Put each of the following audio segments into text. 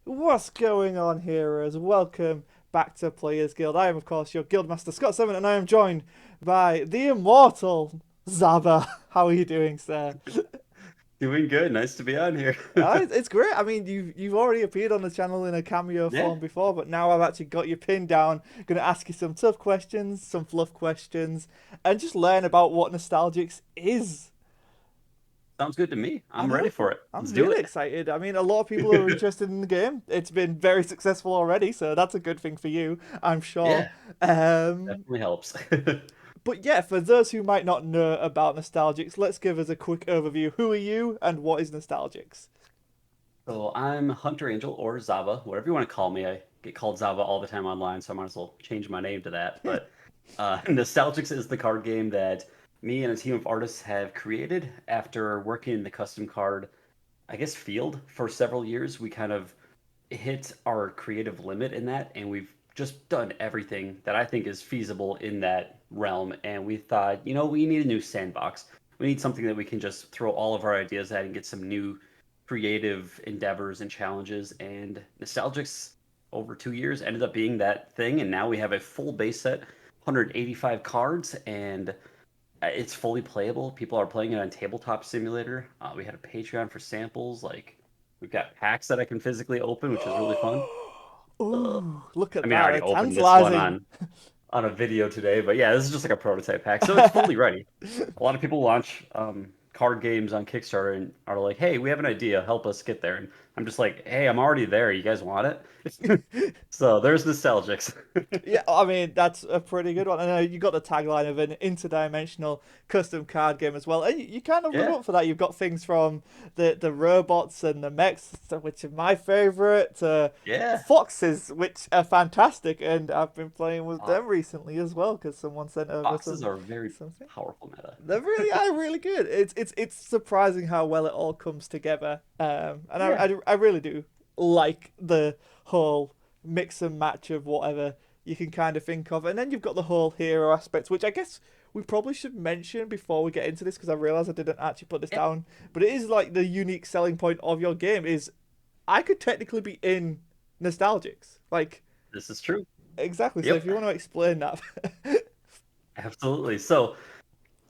What's going on, heroes? Welcome back to Players Guild. I am, of course, your Guildmaster Scott Seven, and I am joined by the immortal Zaba. How are you doing, sir? Doing good. Nice to be on here. It's great. I mean, you've already appeared on the channel in a cameo Yeah, form before, but now I've actually got you pinned down. Going to ask you some tough questions, some fluff questions, and just learn about what Nostalgix is. sounds good to me. I I'm ready know. for it. I'm Let's do really it. excited. I mean, a lot of people are interested in the game. It's been very successful already, so that's a good thing for you, I'm sure. Yeah, Um, definitely helps. but yeah, for those who might not know about Nostalgix, let's give us a quick overview. Who are you, and what is Nostalgix? So I'm Hunter Angel or Zaba, whatever you want to call me. I get called Zaba all the time online, so I might as well change my name to that. But Nostalgix is the card game that me and a team of artists have created after working in the custom card, I guess, field for several years. We kind of hit our creative limit in that, and we've just done everything that I think is feasible in that realm. And we thought, we need a new sandbox. We need something that we can just throw all of our ideas at and get some new creative endeavors and challenges. And Nostalgics, over 2 years, ended up being that thing. And now we have a full base set, 185 cards, and it's fully playable. People are playing it on Tabletop Simulator. We had a Patreon for samples. Like, we've got packs that I can physically open, which is really fun. Ooh, look I at mean, I that. already That's opened this one tantalizing. on a video today, but yeah, this is just like a prototype pack, so it's fully ready. A lot of people launch card games on Kickstarter and are like, "Hey, we have an idea, help us get there." And I'm just like, "Hey, I'm already there. You guys want it?" So there's Nostalgics. Yeah, I mean that's a pretty good one. I know you got the tagline of an interdimensional custom card game as well, and you kind of live Yeah. up for that. You've got things from the robots and the mechs, which are my favorite, Yeah. foxes, which are fantastic, and I've been playing with Uh, them recently as well because someone sent over Foxes are very something. powerful meta. They really are really good. It's surprising how well it all comes together. And Yeah. I really do like the whole mix and match of whatever you can kind of think of. And then you've got the whole hero aspect, which I guess we probably should mention before we get into this because I realized I didn't actually put this Yeah. down. But it is like the unique selling point of your game is I could technically be in Nostalgics. Like This is true. exactly. So if Yep. you want to explain that. Absolutely. So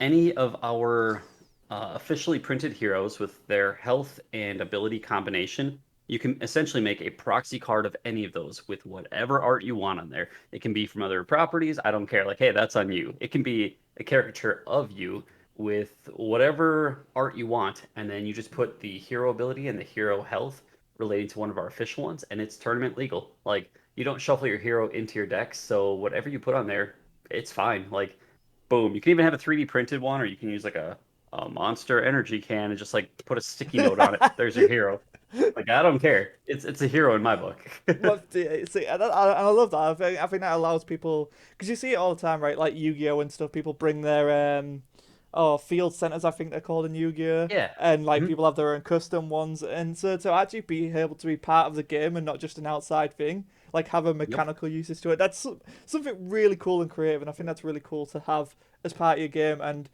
any of our officially printed heroes with their health and ability combination, you can essentially make a proxy card of any of those with whatever art you want on there. It can be from other properties. I don't care. Like, hey, that's on you. It can be a caricature of you with whatever art you want. And then you just put the hero ability and the hero health relating to one of our official ones, and it's tournament legal. Like, you don't shuffle your hero into your deck. So whatever you put on there, it's fine. Like, boom. You can even have a 3D printed one, or you can use like a Monster Energy can and just like put a sticky note on it. There's your hero. Like, I don't care. It's a hero in my book. Well, see, I love that. I think that allows people because you see it all the time, right? Like Yu-Gi-Oh and stuff. People bring their field centers, I think they're called in Yu-Gi-Oh, Yeah. and like Mhm. people have their own custom ones, and so to actually be able to be part of the game and not just an outside thing, like have a Yep. mechanical uses to it. That's something really cool and creative, and I think that's really cool to have as part of your game. And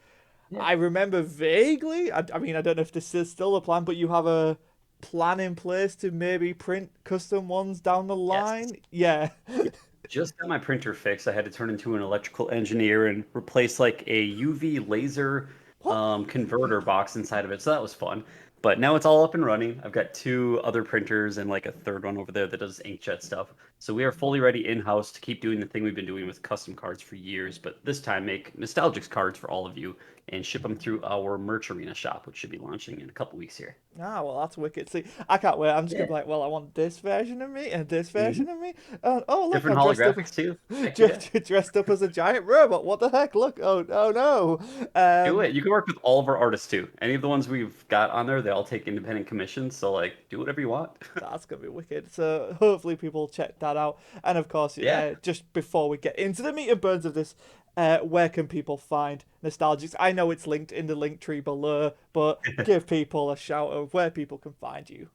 Yeah. I remember vaguely. I mean, I don't know if this is still a plan, but you have a plan in place to maybe print custom ones down the Yes. line. Yeah. Yep. Just got my printer fixed. I had to turn into an electrical engineer and replace like a UV laser What? converter box inside of it. So that was fun. But now it's all up and running. I've got two other printers and like a third one over there that does inkjet stuff. So we are fully ready in-house to keep doing the thing we've been doing with custom cards for years, but this time make Nostalgix cards for all of you and ship them through our merch arena shop, which should be launching in a couple weeks here. Ah, well, that's wicked. See, I can't wait. I'm just gonna Yeah. be like, well, I want this version of me and this Hmm. version of me. And oh, look, Different I'm dressed up, holographics too. Heck yeah. dressed up as a giant robot. What the heck? Look, oh no. Do Um, it. You can work with all of our artists too. Any of the ones we've got on there, they all take independent commissions. So like, do whatever you want. That's gonna be wicked. So hopefully people check that out. And of course, Yeah. just before we get into the meat and bones of this, where can people find Nostalgics? I know it's linked in the link tree below, but give people a shout of where people can find you.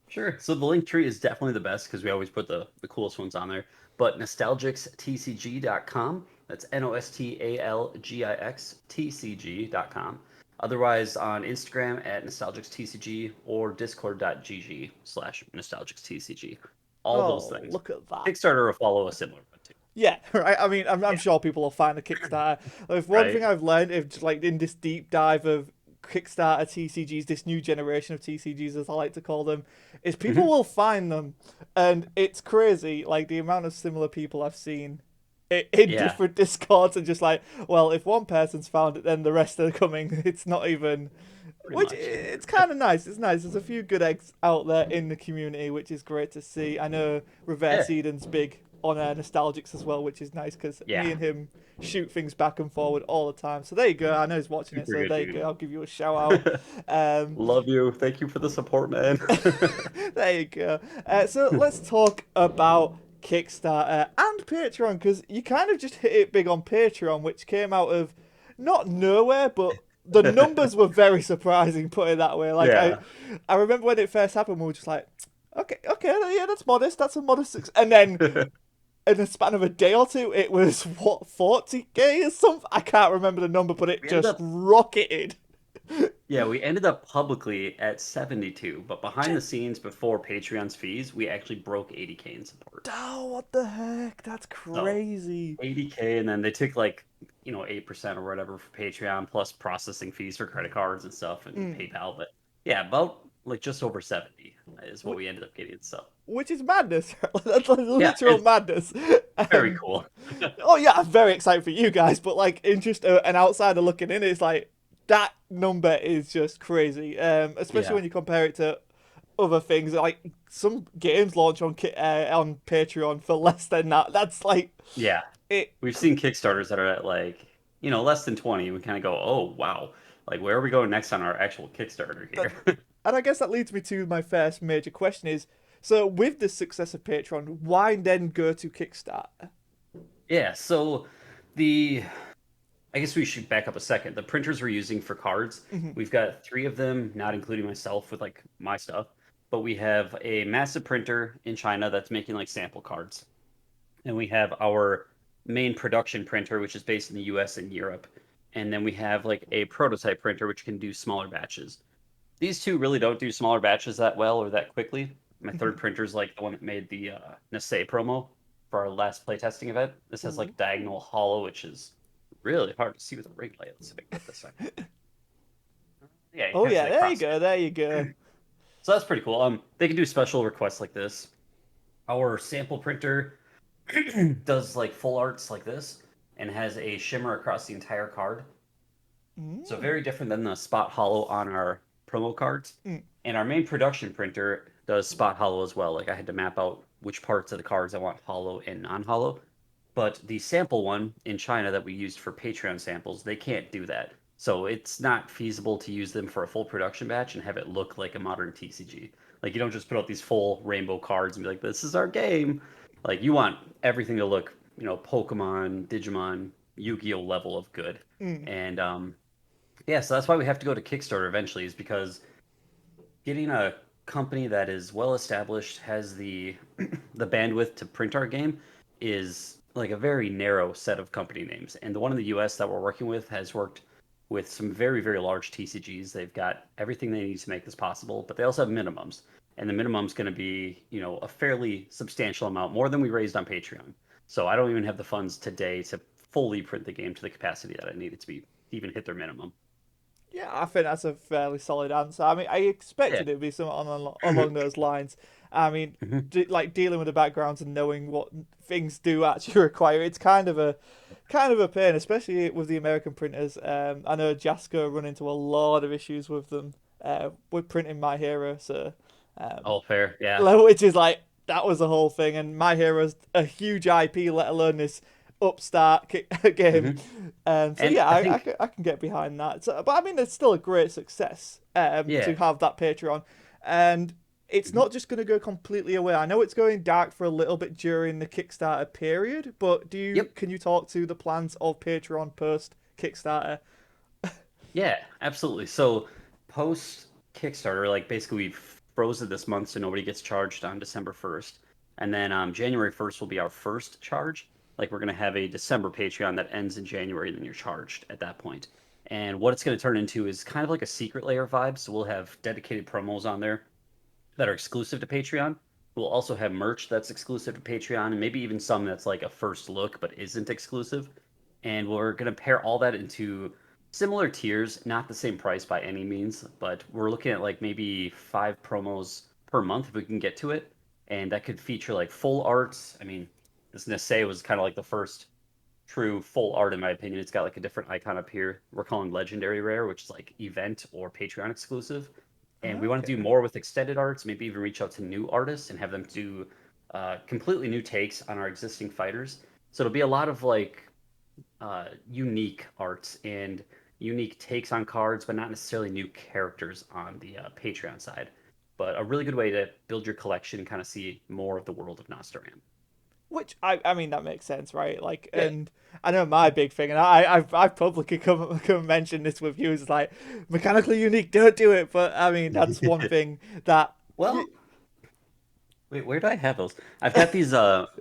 Sure. So the link tree is definitely the best because we always put the coolest ones on there. But nostalgixtcg.com. That's Nostalgix TCG.com. Otherwise, on Instagram at NostalgixTCG or discord.gg/NostalgixTCG. All those Oh, things. look at that. Kickstarter will follow a similar one too. Yeah, right. I mean, I'm Yeah. sure people will find the Kickstarter. If one thing Right? I've learned, if just like in this deep dive of Kickstarter TCGs, this new generation of TCGs, as I like to call them, is people Hmm. will find them, and it's crazy. Like the amount of similar people I've seen in Yeah, different discords, and just like, well, if one person's found it, then the rest are coming. It's not even. pretty Which much. it's kind of nice. It's nice. There's a few good eggs out there in the community, which is great to see. I know Yeah. Reverse Eden's big on Nostalgix as well, which is nice because Yeah. me and him shoot things back and forward all the time. So there you go. I know he's watching it, Super so good there you go. dude. I'll give you a shout out. Um, Love you. Thank you for the support, man. there you go. So let's talk about Kickstarter and Patreon because you kind of just hit it big on Patreon, which came out of not nowhere, but the numbers were very surprising. Put it that way. Like Yeah. I remember when it first happened, we were just like, okay, yeah, that's modest. That's a modest success. And then in the span of a day or two, it was what 40K or something. I can't remember the number, but it We ended just up rocketed. Yeah, we ended up publicly at 72, but behind the scenes before Patreon's fees, we actually broke 80K in support. Oh, what the heck? That's So crazy. 80K, and then they took like, 8% or whatever for Patreon plus processing fees for credit cards and stuff and Mm. PayPal. But yeah, about like just over 70 is what Wh- we ended up getting. So Which is madness. That's like yeah, literal it's madness. very Um, cool. oh yeah, I'm very excited for you guys, but like in just an outsider looking in, it's like that number is just crazy. Especially Yeah, when you compare it to other things. Like some games launch on Patreon for less than that. That's like yeah. it. We've seen Kickstarters that are at like, less than 20. We kind of go, oh, wow. Like, where are we going next on our actual Kickstarter That, here? and I guess that leads me to my first major question: is so with the success of Patreon, why then go to Kickstarter? Yeah, so the I guess we should back up a second. The printers we're using for cards, Mhm. we've got three of them, not including myself with like my stuff, but we have a massive printer in China that's making like sample cards. And we have our main production printer, which is based in the US and Europe. And then we have like a prototype printer, which can do smaller batches. These two really don't do smaller batches that well or that quickly. My third printer is like the one that made the Nasei promo for our last playtesting event. This has Ooh. like diagonal hollow, which is really hard to see with a ring light. Let's see if I can get this. Yeah, you Oh kind of see yeah, that there you cross go, fit. there you go. So that's pretty cool. They can do special requests like this. Our sample printer does like full arts like this and has a shimmer across the entire card. So Mm. very different than the spot hollow on our promo cards. Mm. And our main production printer does spot hollow as well. Like I had to map out which parts of the cards I want hollow and non-hollow. But the sample one in China that we used for Patreon samples, they can't do that. So it's not feasible to use them for a full production batch and have it look like a modern TCG. Like you don't just put out these full rainbow cards and be like, "This is our game." Like you want everything to look, Pokemon, Digimon, Yu-Gi-Oh level of good. Mm. And yeah, so that's why we have to go to Kickstarter eventually, is because getting a company that is well established, has the the bandwidth to print our game, is like a very narrow set of company names. And the one in the US that we're working with has worked with some very, very large TCGs. They've got everything they need to make this possible, but they also have minimums. And the minimum's going to be, a fairly substantial amount, more than we raised on Patreon. So I don't even have the funds today to fully print the game to the capacity that I need it to be to even hit their minimum. Yeah, I think that's a fairly solid answer. I mean, I Yeah. expected it to be something along those lines. I mean, Mhm. like dealing with the backgrounds and knowing what things do actually require, it's kind of a pain, especially with the American printers. I know Jasco run into a lot of issues with them with printing My Hero, so um, All fair. Yeah. which is like that was the whole thing. And My Hero's a huge IP, let alone this upstart game. Hmm. So And yeah, I I, think, I can get behind that. So, but I mean, it's still a great success to yeah. have that Patreon, and it's Mhm. not just going to go completely away. I know it's going dark for a little bit during the Kickstarter period, but Yep. can you talk to the plans of Patreon post Kickstarter? Yeah, absolutely. So post Kickstarter, like basically we've frozen this month so nobody gets charged on December 1st. And then January 1st will be our first charge. Like we're gonna have a December Patreon that ends in January, and then you're charged at that point. And what it's going to turn into is kind of like a secret layer vibe. So we'll have dedicated promos on there that are exclusive to Patreon. We'll also have merch that's exclusive to Patreon, and maybe even some that's like a first look but isn't exclusive. And we're going to pair all that into similar tiers, not the same price by any means, but we're looking at like maybe 5 promos per month if we can get to it. And that could feature like full arts. I mean, this Nase was kind of like the first true full art in my opinion. It's got like a different icon up here. We're calling Legendary Rare, which is like event or Patreon exclusive. And we want to do Okay. more with extended arts, maybe even reach out to new artists and have them do completely new takes on our existing fighters. So it'll be a lot of like unique arts and unique takes on cards, but not necessarily new characters on the Patreon side. But a really good way to build your collection and kind of see more of the world of Nostaram. Which I mean that makes sense, right? Like, Yeah. and I know my big thing, and I've publicly come mentioned this with you is like mechanically unique, don't do it. But I mean that's one thing that Well, wait, where do I have those? I've got these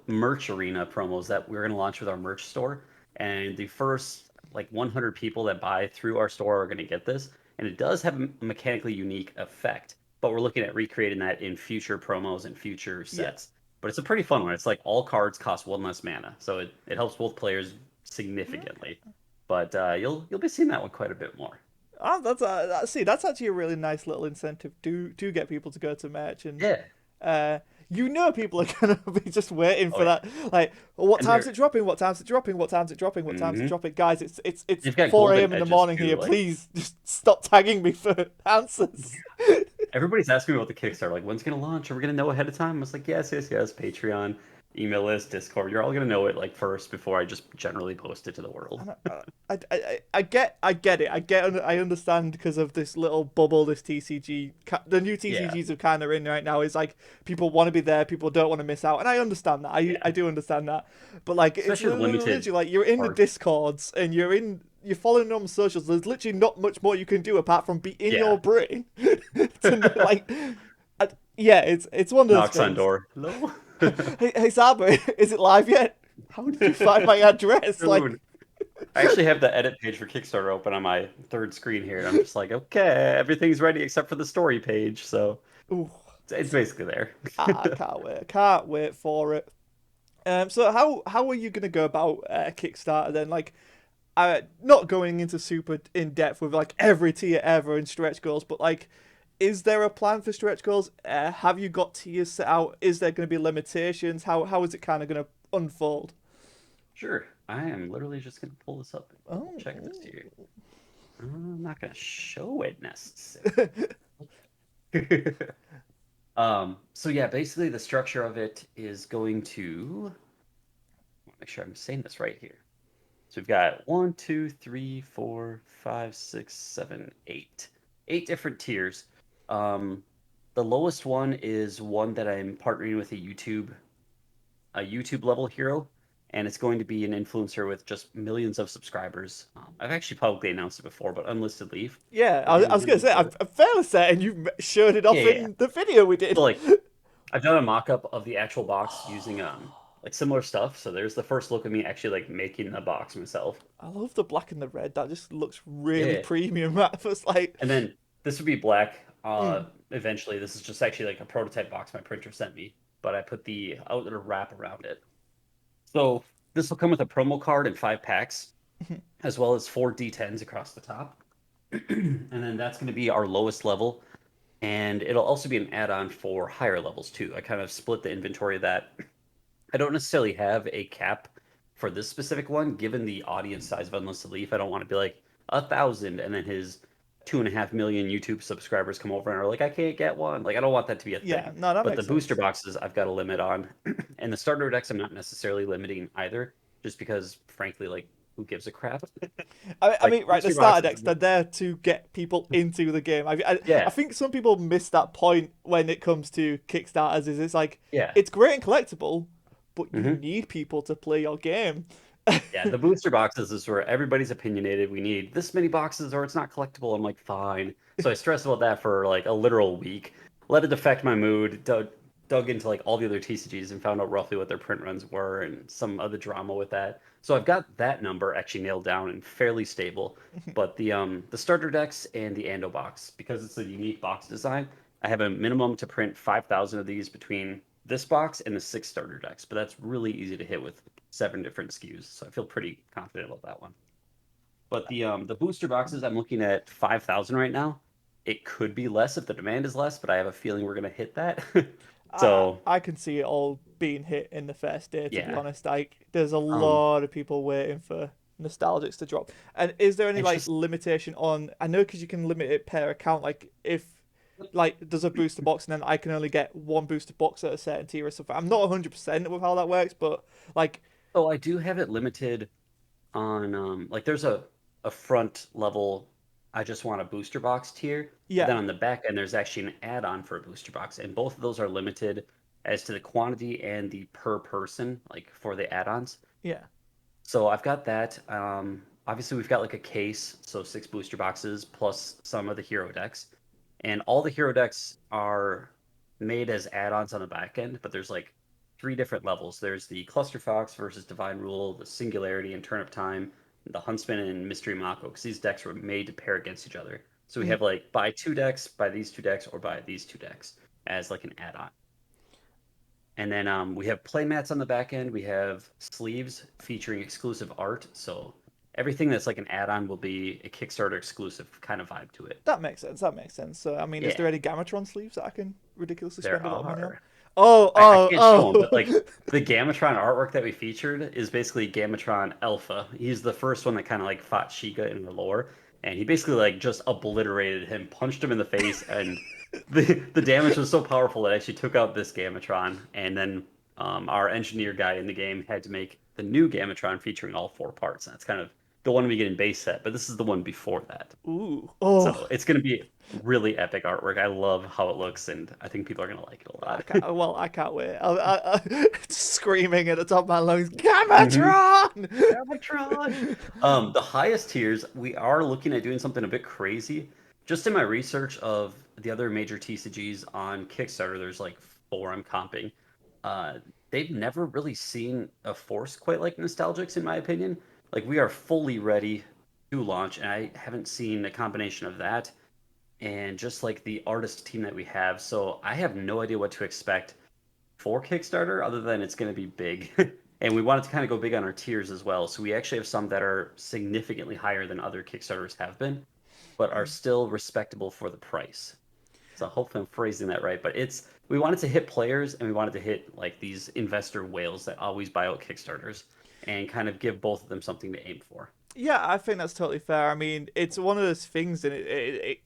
merch arena promos that we're gonna launch with our merch store, and the first like 100 people that buy through our store are gonna get this, and it does have a mechanically unique effect. But we're looking at recreating that in future promos and future yeah. sets. But it's a pretty fun one. It's like all cards cost 1 less mana, so it helps both players significantly. But you'll be seeing that one quite a bit more. Oh, see, that's actually a really nice little incentive to get people to go to merch, and Yeah. uh, people are gonna be just waiting Oh for yeah. that. Like, what And time's they're it dropping? What time's it dropping? What time's it dropping? What time's it hmm dropping? Guys, it's they've got 4 golden a.m. in the edges morning too. here. Like Please just stop tagging me for answers. everybody's asking me about the Kickstarter. Like, when's it gonna launch? Are we gonna know ahead of time? I was like, yes, yes, yes. Patreon, email list, Discord. You're all gonna know it like first before I just generally post it to the world. And I get it. I understand because of this little bubble, this TCG, the new Yeah, TCGs are kind of in right now. Is like people want to be there, people don't want to miss out, and I understand that. I yeah. do understand that, but like it's Especially with literally limited like you're in the art. discords and you're following on socials. There's literally not much more you can do apart from be in Yeah. your brain to know, like. Yeah, it's one of those Knocks on things. door. Hello. Hey Zaba, is it live yet? How did you find my address? Like, Dude, I actually have the edit page for Kickstarter open on my third screen here. I'm just like, okay, everything's ready except for the story page. So ooh. it's basically there. I can't wait. I can't wait for it. So how are you gonna go about Kickstarter then? Like, not going into super in depth with like every tier ever and stretch goals, but like, is there a plan for stretch goals? Have you got tiers set out? Is there going to be limitations? How is it kind of going to unfold? Sure. I am literally just gonna pull this up and double Oh, check this here. I'm not gonna show it necessarily. So yeah, basically the structure of it is going to make sure I'm saying this right here. So we've got one, two, three, four, five, six, seven, eight. Eight different tiers. Um, the lowest one is one that I'm partnering with a YouTube level hero, and it's going to be an influencer with just millions of subscribers. I've actually publicly announced it before, but Unlisted Leaf. yeah. We're I giving was him gonna the say gold. I'm fairly certain you showed it Yeah, off yeah, yeah. in the video we So did. like I've done a mock-up of the actual box using like similar stuff. So there's the first look of me actually like making the box myself. I love the black and the red. That just looks really Yeah. premium. That was like, And then this would be black. mm, Eventually, this is just actually like a prototype box my printer sent me, but I put the outer wrap around it. So this will come with a promo card and 5 packs, as well as 4 D10s across the top. And then that's going to be our lowest level, and it'll also be an add-on for higher levels too. I kind of split the inventory of that. I don't necessarily have a cap for this specific one, given the audience size of Unlisted Leaf. I don't want to be like 1,000, and then his 2.5 million YouTube subscribers come over and are like, I can't get one. Like, I don't want that to be a yeah, thing. no, that But the makes booster sense. boxes, I've got a limit on, and the starter decks, I'm not necessarily limiting either, just because, frankly, like, who gives a crap? I Like mean, right, the booster starter boxes, decks, they're there to get people into the game. I yeah, think some people miss that point when it comes to Kickstarters. Is it's like yeah. it's great and collectible, but you hmm need people to play your game. Yeah, the booster boxes is where everybody's opinionated. We need this many boxes or it's not collectible. I'm like, fine. So I stress about that for like a literal week. Let it affect my mood. dug into like all the other TCGs and found out roughly what their print runs were and some other drama with that. So I've got that number actually nailed down and fairly stable. But the starter decks and the Ando box, because it's a unique box design, I have a minimum to print 5,000 of these between this box and the 6 starter decks. But that's really easy to hit with 7 different SKUs. So I feel pretty confident about that one. But the booster boxes, I'm looking at 5,000 right now. It could be less if the demand is less, but I have a feeling we're gonna hit that. So I can see it all being hit in the first day. To be yeah, honest, like there's a um, lot of people waiting for Nostalgix to drop. And is there any it's like just limitation on? I know because you can limit it per account. Like if like there's a booster box and then I can only get one booster box at a certain tier or something. I'm not 100% with how that works, but like so I do have it limited on like there's a front level I just want a booster box tier, but then yeah, on the back end there's actually an add-on for a booster box, and both of those are limited as to the quantity and the per person, like for the add-ons. yeah, So I've got that. Obviously, we've got like a case, so 6 booster boxes plus some of the hero decks, and all the hero decks are made as add-ons on the back end. But there's like 3 different levels. There's the Cluster Fox versus Divine Rule, the Singularity and Turnip Time, the Huntsman and Mystery Mako, because these decks were made to pair against each other. So we mhm. have like buy 2 decks, buy these 2 decks, or buy these 2 decks as like an add-on. And then we have playmats on the back end. We have sleeves featuring exclusive art. So everything that's like an add-on will be a Kickstarter exclusive kind of vibe to it. That makes sense. That makes sense. So I mean, is there Yeah, any Gamatron sleeves that I can ridiculously there spend a lot of money on? are. Oh, I oh, can't show them, but like oh. the Gamatron artwork that we featured is basically Gamatron Alpha. He's the first one that kind of like fought Sheikah in the lore, and he basically like just obliterated him, punched him in the face, and the damage was so powerful that it actually took out this Gamatron. And then our engineer guy in the game had to make the new Gamatron featuring all 4 parts. And that's kind of the one we get in base set, but this is the one before that. Ooh, oh. So it's going to be really epic artwork. I love how it looks, and I think people are going to like it a I lot. can't. Well, I can't wait. Screaming at the top of my lungs, hmm Gamatron! Avatar. The highest tiers, we are looking at doing something a bit crazy. Just in my research of the other major TCGs on Kickstarter, there's like 4 I'm comping. Uh, they've never really seen a force quite like Nostalgix, in my opinion. Like we are fully ready to launch, and I haven't seen a combination of that and just like the artist team that we have. So I have no idea what to expect for Kickstarter, other than it's going to be big. And we wanted to kind of go big on our tiers as well. So we actually have some that are significantly higher than other Kickstarters have been, but are still respectable for the price. So hopefully I'm phrasing that right. But it's we wanted to hit players and we wanted to hit like these investor whales that always buy out Kickstarters and kind of give both of them something to aim for. Yeah, I think that's totally fair. I mean, it's one of those things, and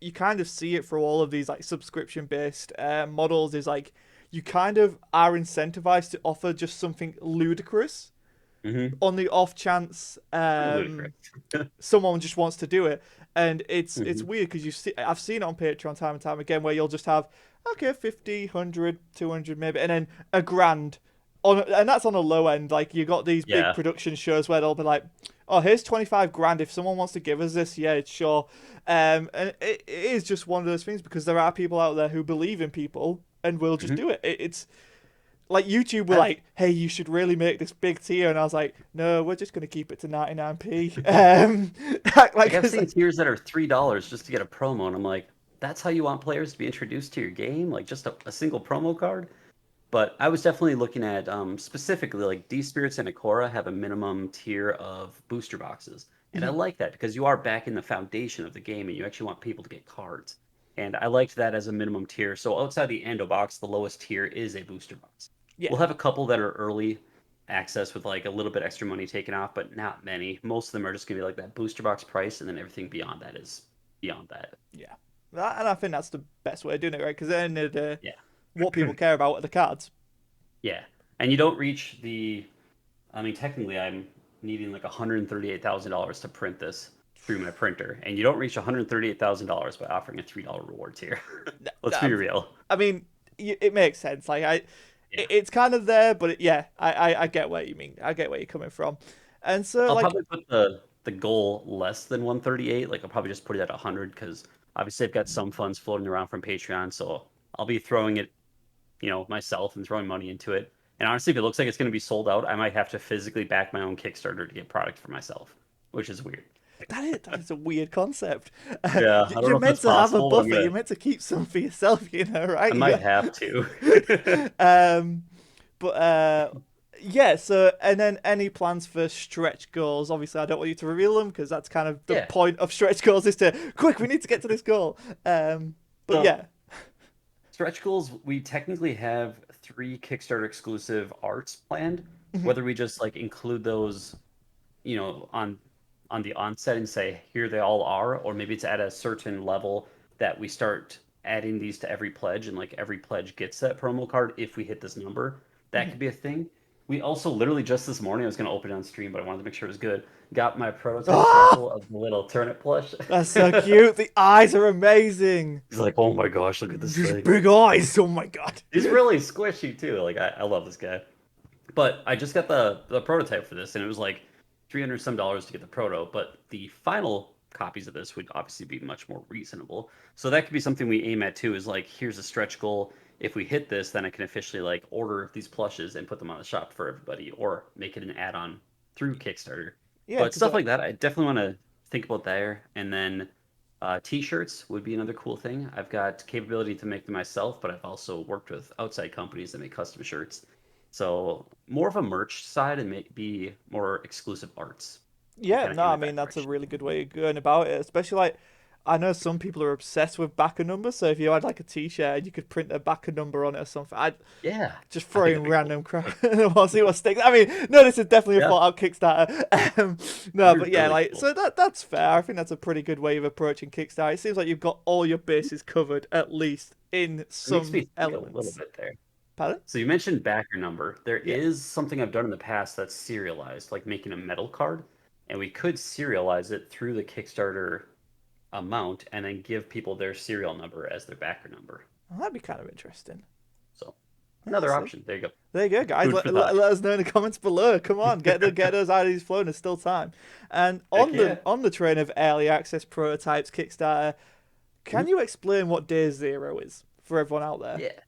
you kind of see it for all of these like subscription based models. Is like you kind of are incentivized to offer just something ludicrous Mm-hmm. on the off chance Pretty ludicrous. someone just wants to do it, and it's hmm weird because you see I've seen it on Patreon time and time again where you'll just have okay 50, 100, 200 maybe, and then a grand on, and that's on a low end. Like you got these big Yeah. production shows where they'll be like, oh, here's 25 grand if someone wants to give us this, yeah, it's sure. And it is just one of those things because there are people out there who believe in people and will just hmm do it. It's like YouTube were I've like, "Hey, you should really make this big tier," and I was like, "No, we're just gonna keep it to 99p." Like Like, I've it's seen like, tiers that are $3 just to get a promo, and I'm like, that's how you want players to be introduced to your game? Like just a single promo card? But I was definitely looking at specifically like D Spirits and AKORA have a minimum tier of booster boxes. And I like that because you are back in the foundation of the game and you actually want people to get cards. And I liked that as a minimum tier. So outside the Ando box, the lowest tier is a booster box. We'll yeah, have a couple that are early access with like a little bit extra money taken off, but not many. Most of them are just gonna be like that booster box price, and then everything beyond that is beyond that. yeah, and I think that's the best way of doing it, right? Because at the end of the day, Yeah. what people care about are the cards. Yeah. And you don't reach the I mean, technically, I'm needing like $138,000 to print this through my printer, and you don't reach $138,000 by offering a $3 reward tier. Let's be real. I mean, it makes sense. Like Yeah, it's kind of there, but yeah, I get what you mean. I get where you're coming from, and so I'll like probably put the goal less than 138. Like I'll probably just put it at 100 because obviously I've got some funds floating around from Patreon, so I'll be throwing it myself and throwing money into it. And honestly, if it looks like it's going to be sold out, I might have to physically back my own Kickstarter to get product for myself, which is weird. That is a weird concept. Yeah, I don't You're know if meant that's to have a possible, but buffer. You're meant to keep some for yourself, I right? might have to. Um, but yeah. So, and then any plans for stretch goals? Obviously, I don't want you to reveal them because that's kind of the Yeah. point of stretch goals is to quick. We need to get to this goal. But So yeah. stretch goals, we technically have three Kickstarter exclusive arts planned. Mhm. Whether we just like include those, on the onset and say here they all are, or maybe it's at a certain level that we start adding these to every pledge, and like every pledge gets that promo card if we hit this number. That Mhm. could be a thing. We also literally just this morning, I was going to open it on stream, but I wanted to make sure it was good. Got my prototype Ah, sample of the little turnip plush. that's so cute. The eyes are amazing. He's like, oh my gosh, look at this Just thing. big eyes. Oh my god. He's really squishy too. Like I love this guy. But I just got the prototype for this, and it was like 300 some dollars to get the proto. But the final copies of this would obviously be much more reasonable. So that could be something we aim at too. Is like, here's a stretch goal. If we hit this, then I can officially like order these plushes and put them on the shop for everybody, or make it an add-on through Kickstarter. Yeah, But because stuff like that, I definitely want to think about there. And then t-shirts would be another cool thing. I've got capability to make them myself, but I've also worked with outside companies that make custom shirts. So more of a merch side and maybe more exclusive arts and yeah, kind of no, aim I at mean that that's a direction. really good way of going about it. Especially like, I know some people are obsessed with backer numbers. So if you had like a T-shirt and you could print a backer number on it or something, I'd Yeah, just I throw think in that'd be cool. random crap and we'll see what sticks. I mean, no, this is definitely a Yeah, thought out Kickstarter. No, that'd but be yeah, really like cool. so that's fair. I think that's a pretty good way of approaching Kickstarter. It seems like you've got all your bases covered at least in It makes some me think a little elements. bit there. Pardon? So you mentioned backer number. There Yeah. is something I've done in the past that's serialized, like making a metal card, and we could serialize it through the Kickstarter amount and then give people their serial number as their backer number. Well, that'd be kind of interesting. So Yeah, another so option. There you go. there you go, guys. Food Let, for let, thought. let us know in the comments below. Come on, get those ideas flowing. There's still time. And Heck on yeah. the train of early access prototypes, Kickstarter, can Mhm. you explain what Day Zero is for everyone out there? Yeah.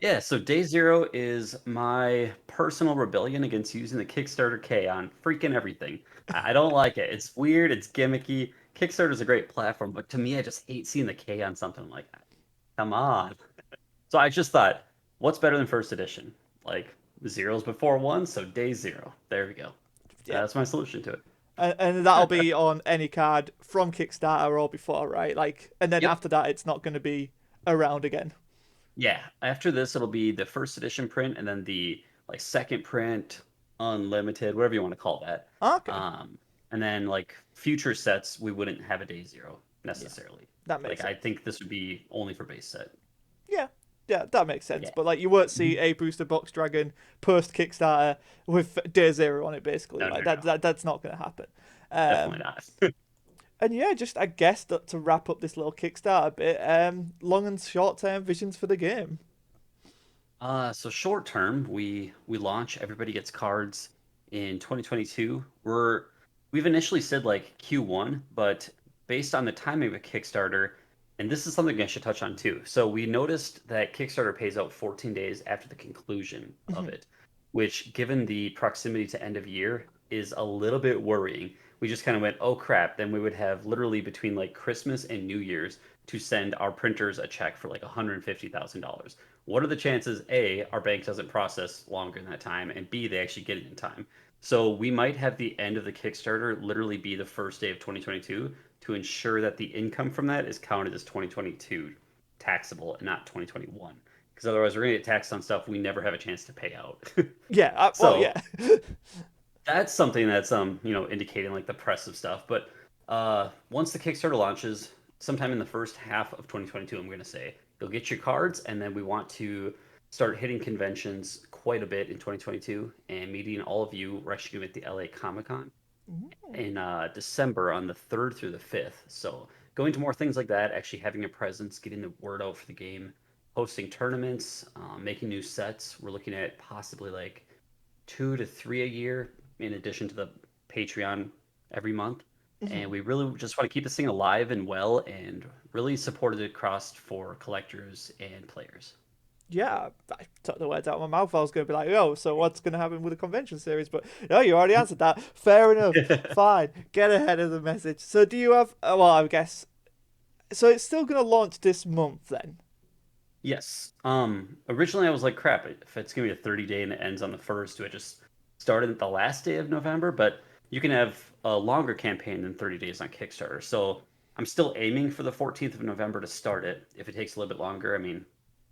Yeah, so day zero is my personal rebellion against using the Kickstarter K on freaking everything. I don't like it. It's weird, it's gimmicky. Kickstarter's a great platform, but to me, I just hate seeing the K on something like that. Come on. So I just thought, what's better than first edition? Like zeros before one, so day zero. There we go. Yeah, That's my solution to and that'll it. be on any card from Kickstarter or before, right? Like, and then Yep. after that, it's not going to be around again. Yeah, after this, it'll be the first edition print and then the like second print, unlimited, whatever you want to call that. Okay, Um, and then like future sets, we wouldn't have a day zero yeah, necessarily. that makes Like I sense. think this would be only for base set. Yeah, yeah, that makes But sense. yeah. But like, you won't see Mhm. a booster box dragon post Kickstarter with Day Zero on it. Basically, No, like no, that, no, that's not going to happen. definitely Um, not. and yeah, just I guess that to wrap up this little Kickstarter bit, long and short term visions for the game. So short term, we launch. Everybody gets cards in 2022. We've initially said like Q1, but based on the timing of a Kickstarter, and this is something I should touch on too. So we noticed that Kickstarter pays out 14 days after the conclusion of Mhm. it, which, given the proximity to end of year, is a little bit worrying. We just kind of went, oh crap, then we would have literally between like Christmas and New Year's to send our printers a check for like $150,000. What are the chances A, our bank doesn't process longer than that time, and B, they actually get it in time? So we might have the end of the Kickstarter literally be the first day of 2022 to ensure that the income from that is counted as 2022 taxable and not 2021. Because otherwise, we're going to get taxed on stuff we never have a chance to pay out. Yeah, well, So yeah. that's something that's indicating like the press of stuff. But once the Kickstarter launches, sometime in the first half of 2022, I'm going to say you'll get your cards, and then we want to start hitting conventions quite a bit in 2022 and meeting all of you. We're actually going to be at the LA Comic Con in December on the 3rd through the 5th. So going to more things like that, actually having a presence, getting the word out for the game, hosting tournaments, making new sets. We're looking at possibly like 2 to 3 a year, in addition to the Patreon every month. And Mhm. we really just want to keep this thing alive and well and really support it across for collectors and players. Yeah, I took the words out of my mouth. I was going to be like, oh, so what's going to happen with the convention series? But no, you already answered that. Fair enough. Fine. Get ahead of the message. So do you have, well, I guess, so it's still going to launch this month then? Yes. Originally I was like, crap, if it's gonna be a 30-day and it ends on the first, do I just start it the last day of November? But you can have a longer campaign than 30 days on Kickstarter. So I'm still aiming for the 14th of November to start it. If it takes a little bit longer, I mean,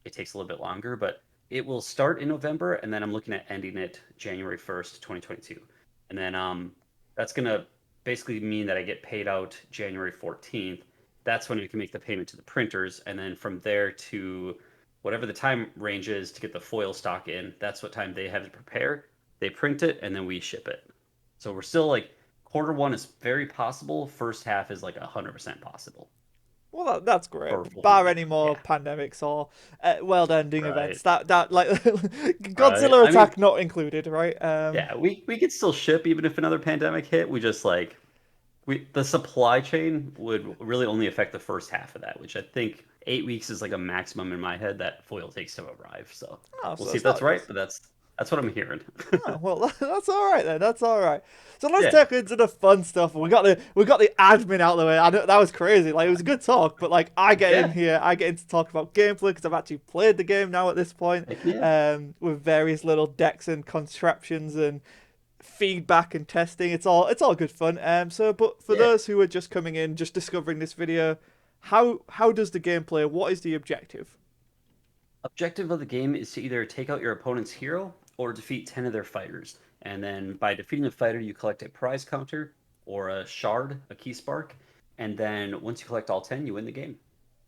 it takes a little bit longer, but it will start in November, and then I'm looking at ending it January 1st, 2022. And then that's gonna basically mean that I get paid out January 14th. That's when we can make the payment to the printers, and then from there to whatever the time range is to get the foil stock in, that's what time they have to prepare. They print it, and then we ship it. So we're still like quarter one is very possible. First half is like 100% possible Well, that's great. for full Bar payment. any more Yeah, pandemics or world-ending right, events, that like right. Godzilla I mean, attack not included, right? yeah, we could still ship even if another pandemic hit. We just like the supply chain would really only affect the first half of that, which I think 8 weeks is like a maximum in my head that foil takes to arrive. So Oh, we'll so see it's if that's not. right, but that's what I'm hearing. Oh, well, that's all right then. That's all right. So let's Yeah, take into the fun stuff. We got the admin out of the way. I know that was crazy. Like it was a good talk, but like I get in yeah, here, I get in to talk about gameplay because I've actually played the game now at this point, heck yeah, with various little decks and contraptions and feedback and testing. It's all good fun. But for yeah. those who are just coming in, just discovering this video, how does the game play? What is the objective? Objective of the game is to either take out your opponent's hero or defeat 10 of their fighters. And then by defeating a fighter, you collect a prize counter or a shard, a key spark. And then once you collect all 10, you win the game.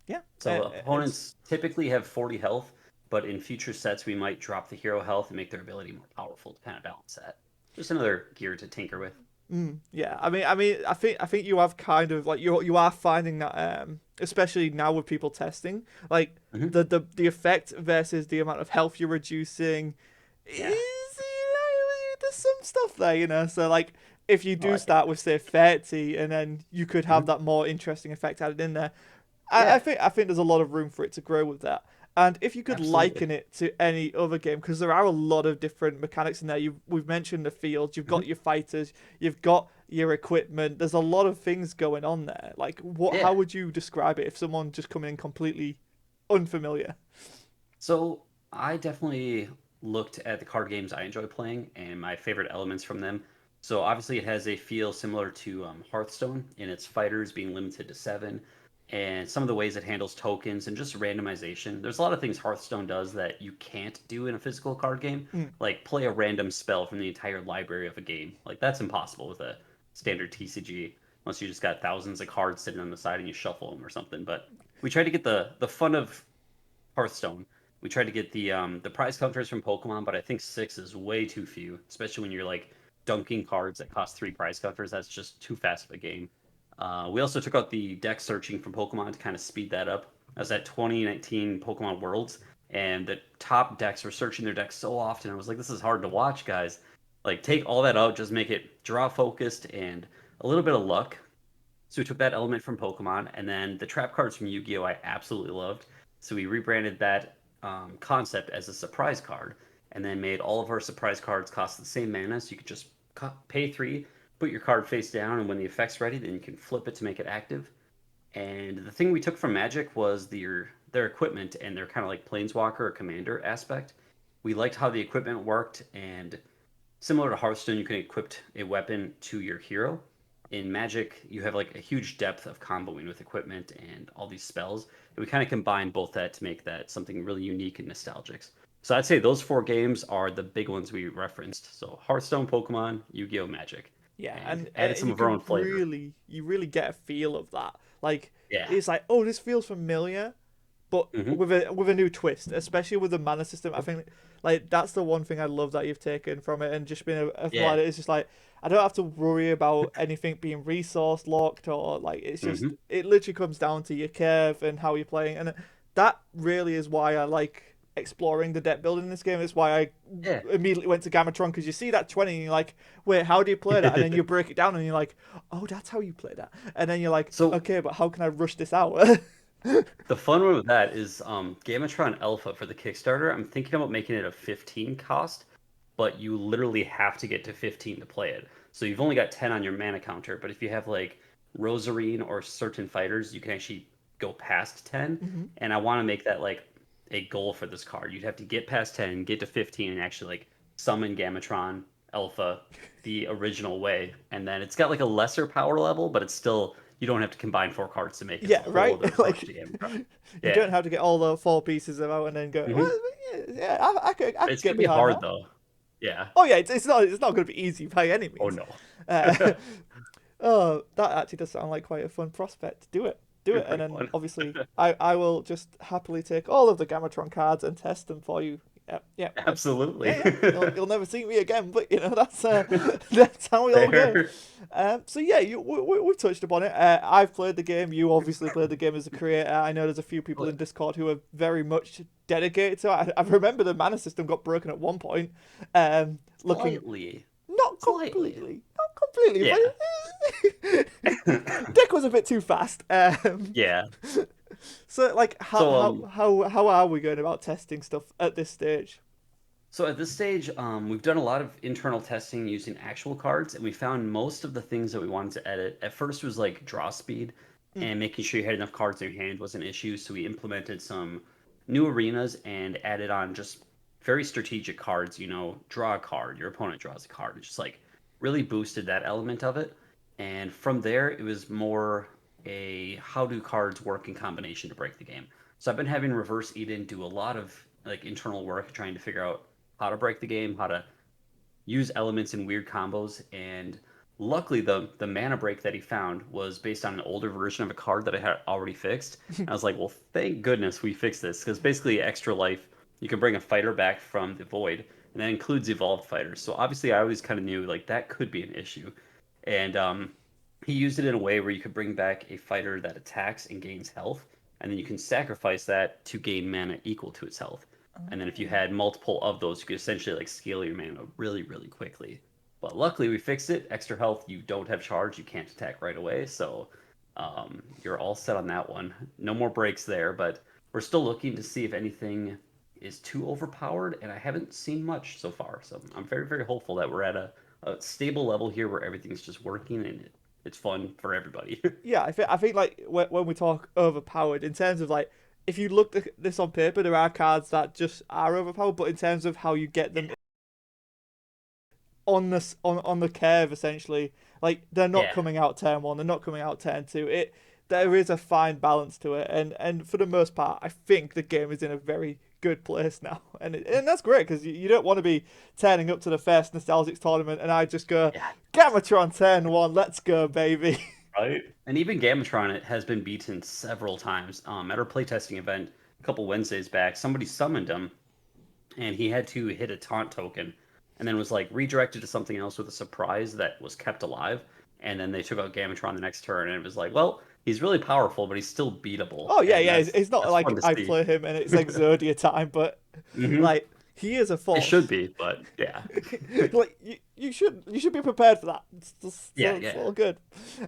Yeah, So it's opponents typically have 40 health, but in future sets, we might drop the hero health and make their ability more powerful to kind of balance that. Just another gear to tinker with. Yeah, I think you have kind of like you are finding that especially now with people testing like Hmm. the effect versus the amount of health you're reducing is Yeah. there's some stuff there, so like if you I do like it. start with say 30 and then you could have Hmm. that more interesting effect added in there. I Yeah, think I think there's a lot of room for it to grow with that. And if you could absolutely. liken it to any other game, because there are a lot of different mechanics in there. We've mentioned the field. You've got Hmm. your fighters. You've got your equipment. There's a lot of things going on there. Like what? How Yeah. would you describe it if someone just coming in completely unfamiliar? So I definitely looked at the card games I enjoy playing and my favorite elements from them. So obviously it has a feel similar to Hearthstone in its fighters being limited to seven, and some of the ways it handles tokens and just randomization. There's a lot of things Hearthstone does that you can't do in a physical card game, Mm, like play a random spell from the entire library of a game. Like that's impossible with a standard TCG, unless you just got thousands of cards sitting on the side and you shuffle them or something. But we try to get the fun of Hearthstone. We tried to get the prize counters from Pokemon, but I think six is way too few, especially when you're like dunking cards that cost three prize counters. That's just too fast of a game. We also took out the deck searching from Pokemon to kind of speed that up. I was at 2019 Pokemon Worlds, and the top decks were searching their decks so often. I was like, this is hard to watch, guys. Like, take all that out, just make it draw focused and a little bit of luck. So we took that element from Pokemon, and then the trap cards from Yu-Gi-Oh! I absolutely loved. So we rebranded that concept as a surprise card, and then made all of our surprise cards cost the same mana, so you could just pay three, put your card face down, and when the effect's ready, then you can flip it to make it active. And the thing we took from Magic was their equipment and their kind of like planeswalker or commander aspect. We liked how the equipment worked, and similar to Hearthstone, you can equip a weapon to your hero. In Magic, you have like a huge depth of comboing with equipment and all these spells. And we kind of combine both that to make that something really unique and nostalgic. So I'd say those four games are the big ones we referenced. So Hearthstone, Pokemon, Yu-Gi-Oh, Magic, yeah, and and added some you of our can own flavor. you really get a feel of that. Like Yeah. it's like, oh, this feels familiar, but Hmm. with a new twist, especially with the mana system. I think like that's the one thing I love that you've taken from it and just been a Yeah. provider. It's just like I don't have to worry about anything being resource locked or like it's just Hmm. it literally comes down to your curve and how you're playing, and that really is why I like exploring the deck building in this game. It's why I Yeah. immediately went to Gamatron because you see that 20 and you're like, wait, how do you play that? And then you break it down and you're like, oh, that's how you play that. And then you're like, So okay, but how can I rush this out? The fun one with that is Gamatron Alpha for the Kickstarter. I'm thinking about making it a 15 cost, but you literally have to get to 15 to play it. So you've only got 10 on your mana counter, but if you have like Rosarine or certain fighters, you can actually go past 10. Hmm. And I want to make that like a goal for this card. You'd have to get past 10, get to 15, and actually like summon Gamatron Alpha the original way. And then it's got like a lesser power level, but it's still you don't have to combine 4 cards to make it. It's Yeah, a whole right. other approach Like to Gamatron. you don't Yeah. have to get all the four pieces out and then go. Hmm. Well, yeah, I could It's get gonna be behind hard that. though. Yeah. Oh yeah, it's not going to be easy by any Oh means. no. Uh, oh, that actually does sound like quite a fun prospect. Do Be it, and pretty then fun. obviously I will just happily take all of the Gamatron cards and test them for you. Yeah, yeah, Absolutely. yeah. You'll never see me again, but that's that's how we all go. Fair. So yeah, we've touched upon it. I've played the game. You obviously played the game as a creator. I know there's a few people in Discord who are very much dedicated to it. I remember the mana system got broken at one point. Looking Slightly. not Slightly. completely, not completely, Yeah. but Dick was a bit too fast. Yeah. So like, So how are we going about testing stuff at this stage? so at this stage, we've done a lot of internal testing using actual cards, and we found most of the things that we wanted to edit. At first was like draw speed Mm. and making sure you had enough cards in your hand was an issue. So we implemented some new arenas and added on just very strategic cards, draw a card, your opponent draws a card. It just like really boosted that element of it. And from there, it was more a how do cards work in combination to break the game. So I've been having Reverse Eden do a lot of like internal work trying to figure out how to break the game, how to use elements in weird combos, and luckily the mana break that he found was based on an older version of a card that I had already fixed. I was like, well, thank goodness we fixed this because basically extra life, you can bring a fighter back from the void, and that includes evolved fighters. So obviously, I always kind of knew like that could be an issue, and he used it in a way where you could bring back a fighter that attacks and gains health, and then you can sacrifice that to gain mana equal to its health. And then if you had multiple of those, you could essentially like scale your mana really, really quickly. But luckily we fixed it. Extra health, you don't have charge, you can't attack right away, so you're all set on that one. No more breaks there, but we're still looking to see if anything is too overpowered, and I haven't seen much so far. So I'm very, very hopeful that we're at a stable level here where everything's just working and it's fun for everybody. Yeah, I think like when we talk overpowered in terms of like if you look at this on paper, there are cards that just are overpowered, but in terms of how you get them on the curve, essentially, like they're not Yeah, coming out turn one, they're not coming out turn two. There is a fine balance to it, and for the most part, I think the game is in a very good place now, and that's great because you don't want to be turning up to the first Nostalgix tournament and I just go yeah, Gamatron turn one, let's go baby. right. And even Gamatron it has been beaten several times. At our playtesting event a couple Wednesdays back, somebody summoned him, and he had to hit a taunt token, and then was like redirected to something else with a surprise that was kept alive. And then they took out Gamatron the next turn, and it was like, well, he's really powerful, but he's still beatable, Oh yeah, and yeah. It's not that's like fun to I see. play him and it's Exodia time, but Hmm. like he is a It should force. be, but yeah, Like you should be prepared for that. yeah, It's yeah, all good.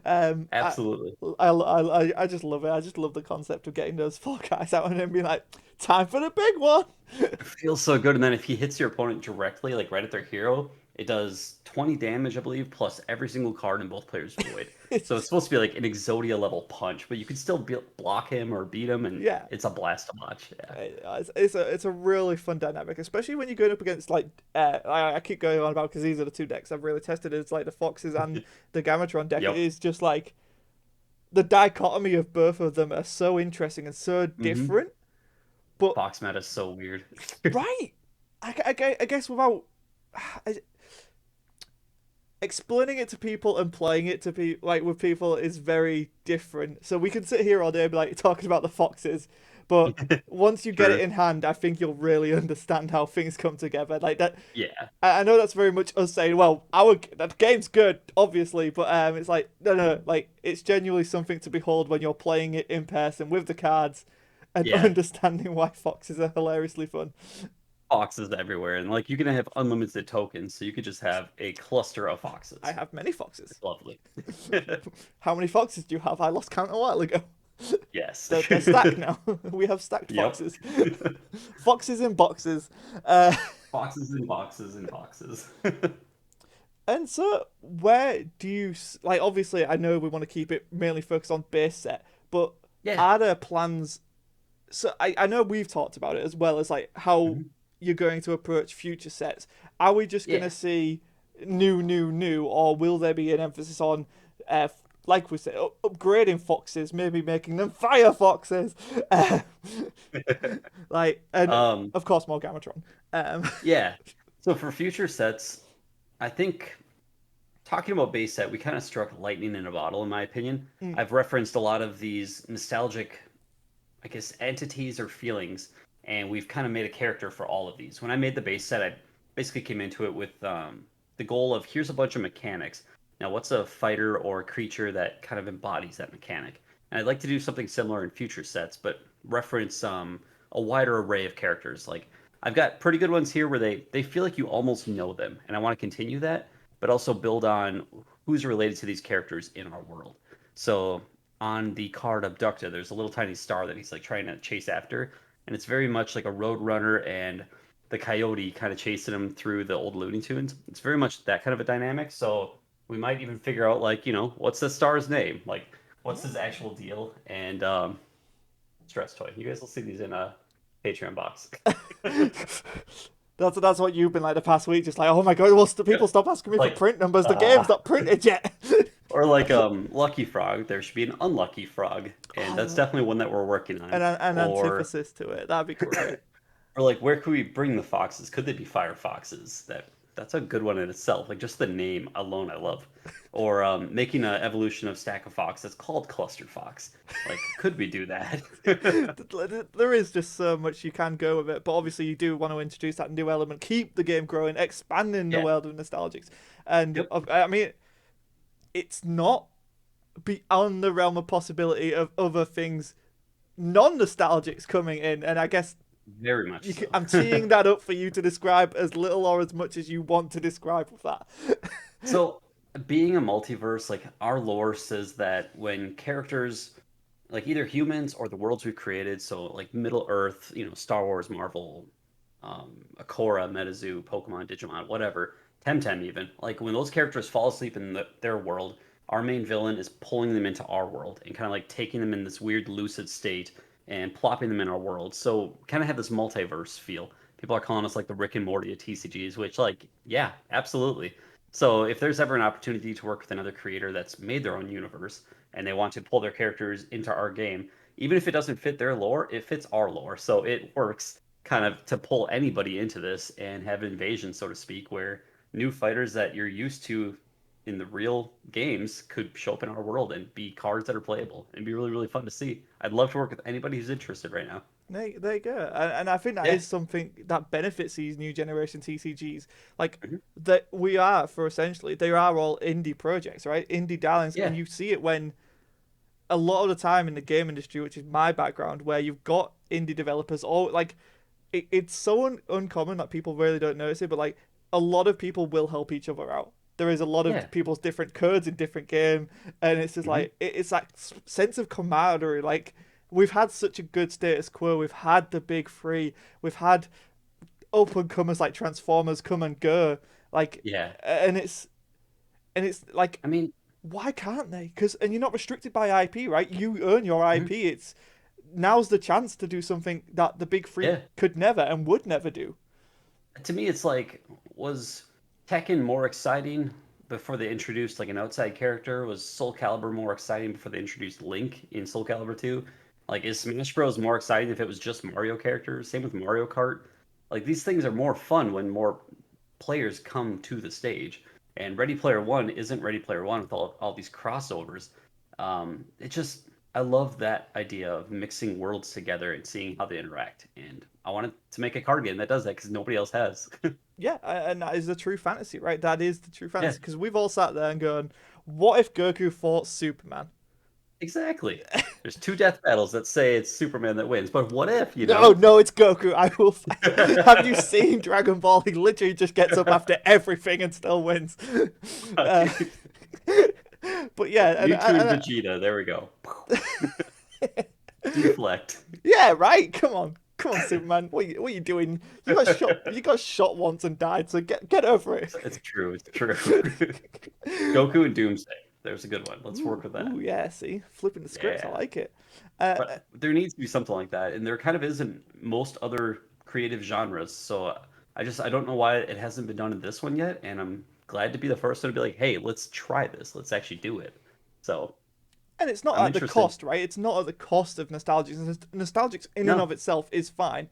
Um, I, absolutely. I just love it. I just love the concept of getting those four guys out and then being like, time for the big one. It feels so good. And then if he hits your opponent directly, like right at their hero, it does 20 damage, I believe, plus every single card in both players' void. So it's It's supposed to be like an Exodia level punch, but you can still block him or beat him, and yeah. it's a blast to watch. Yeah. It's a really fun dynamic, especially when you're going up against like I keep going on about because these are the two decks I've really tested. It's like the Foxes and the Gamatron deck. It Yep. is just like the dichotomy of both of them are so interesting and so Hmm. different. But Fox meta is so weird. right, I guess without explaining it to people and playing it to be like with people is very different. So we can sit here all day and be like talking about the Foxes, but once you get it True. in hand, I think you'll really understand how things come together. Like that, Yeah. I know that's very much us saying, well, our that game's good, obviously, but it's like no, like it's genuinely something to behold when you're playing it in person with the cards and Yeah. understanding why foxes are hilariously fun. Foxes everywhere. And like you can have unlimited tokens, so you could just have a cluster of I foxes. have many foxes. It's lovely. How many foxes do you have? I lost count a while ago. Yes. They're stacked now. We have stacked Yep. foxes. Foxes in boxes. Uh, Boxes and boxes and boxes. and so, where do you like? Obviously, I know we want to keep it mainly focused on base set, but Yeah. are there plans? So I know we've talked about it as well as like how Mhm. you're going to approach future sets. Are we just Yeah. gonna see new, or will there be an emphasis on, uh, like we said, upgrading foxes, maybe making them fire foxes, like, and Um, of course more Gamatron. Um, yeah. So for future sets, I think talking about base set, we kind of struck lightning in a bottle, in my opinion. mm, I've referenced a lot of these nostalgic, I guess, entities or feelings, and we've kind of made a character for all of these. When I made the base set, I basically came into it with the goal of here's a bunch of mechanics. Now, what's a fighter or a creature that kind of embodies that mechanic? And I'd like to do something similar in future sets, but reference a wider array of characters. Like I've got pretty good ones here where they feel like you almost know them, and I want to continue that, but also build on who's related to these characters in our world. So on the card Abducta, there's a little tiny star that he's like trying to chase after, and it's very much like a road runner and the coyote kind of chasing him through the old Looney Tunes. It's very much that kind of a dynamic. So we might even figure out like, what's the star's name? Like what's his actual deal? And stress toy. You guys will see these in a Patreon box. that's what you've been like the past week, just like, oh my god, will people stop asking me for Like print numbers? The uh game's not printed yet. or like Lucky Frog, there should be an unlucky frog, and that's Oh, definitely one that we're working on. an Or antithesis to it. That'd be great. Or like, where could we bring the foxes? Could they be fire foxes? That's a good one in itself. Like just the name alone, I love. Or making an evolution of Stack of Fox that's called Cluster Fox. Like, could we do that? There is just so much you can go with it, but obviously you do want to introduce that new element, keep the game growing, expanding the Yeah. world of Nostalgix, and Yep. I mean, it's not beyond the realm of possibility of other things, non-nostalgics coming in, and I guess Very much so. I'm teeing that up for you to describe as little or as much as you want to describe with that. So, being a multiverse, like our lore says that when characters, like either humans or the worlds we've created, so like Middle Earth, Star Wars, Marvel, AKORA, MetaZoo, Pokemon, Digimon, whatever, Temtem even, like when those characters fall asleep in their world, our main villain is pulling them into our world and kind of like taking them in this weird lucid state and plopping them in our world. So kind of have this multiverse feel. People are calling us like the Rick and Morty of TCGs, which like, yeah, absolutely. So if there's ever an opportunity to work with another creator that's made their own universe and they want to pull their characters into our game, even if it doesn't fit their lore, it fits our lore. So it works kind of to pull anybody into this and have an invasion, so to speak, where new fighters that you're used to in the real games could show up in our world and be cards that are playable and be really, really fun to see. I'd love to work with anybody who's interested right now. There you go, and I think that Yeah. is something that benefits these new generation TCGs. Like Mhm. that, we are for essentially they are all indie projects, right? Indie darlings, and Yeah. you see it when a lot of the time in the game industry, which is my background, where you've got indie developers, or like it's so uncommon that people really don't notice it, but like a lot of people will help each other out. There is a lot of Yeah. people's different codes in different game, and it's just Hmm. like it's that sense of camaraderie. Like we've had such a good status quo. We've had the big three. We've had up and comers like Transformers come and go. Like, Yeah. and it's like, I mean, why can't they? Because and you're not restricted by IP, right? You earn your mhm. IP. It's now's the chance to do something that the big three Yeah. could never and would never do. To me, it's like, was Tekken more exciting before they introduced like an outside character? Was Soul Calibur more exciting before they introduced Link in Soul Calibur 2? Like, is Smash Bros. More exciting if it was just Mario characters? Same with Mario Kart. Like, these things are more fun when more players come to the stage. And Ready Player One isn't Ready Player One with all these crossovers. It just, I love that idea of mixing worlds together and seeing how they interact. And I wanted to make a card game that does that because nobody else has. Yeah, and that is the true fantasy, right? That is the true Yeah, fantasy because we've all sat there and gone, "What if Goku fought Superman?" exactly. There's two death battles that say it's Superman that wins, but what if, No, no, it's Goku. I will fight. Have you seen Dragon Ball? He literally just gets up after everything and still wins. Uh, but yeah, Mewtwo and Vegeta, there we go. Deflect. Yeah, right. Come on, Superman. What are you doing? You got shot. You got shot once and died. So get over it. It's true. It's true. Goku and Doomsday. There's a good one. Let's work with that. Yeah. See, flipping the scripts. I Yeah. like it. Uh, But there needs to be something like that, and there kind of isn't most other creative genres. So I don't know why it hasn't been done in this one yet, and I'm glad to be the first one to be like, hey, let's try this. Let's actually do it. So and it's not I'm at the interested. cost, right? It's not at the cost of Nostalgix. Nostalgix in and No, of itself is fine,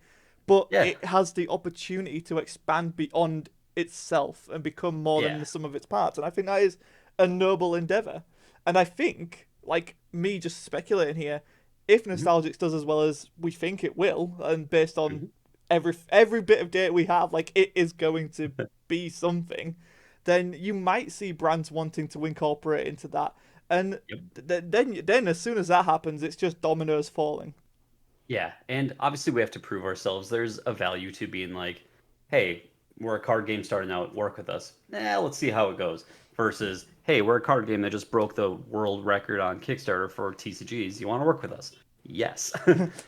but yeah, it has the opportunity to expand beyond itself and become more than yeah, the sum of its parts. And I think that is a noble endeavor. And I think, like me just speculating here, if hmm Nostalgix does as well as we think it will, and based on hmm every bit of data we have, like it is going to be something, then you might see brands wanting to incorporate into that. And yep, then as soon as that happens, it's just dominoes falling. yeah. And obviously, we have to prove ourselves. There's a value to being like, hey, we're a card game starting out. Work with us. Let's see how it goes. Versus, hey, we're a card game that just broke the world record on Kickstarter for TCGs. You want to work with us? Yes.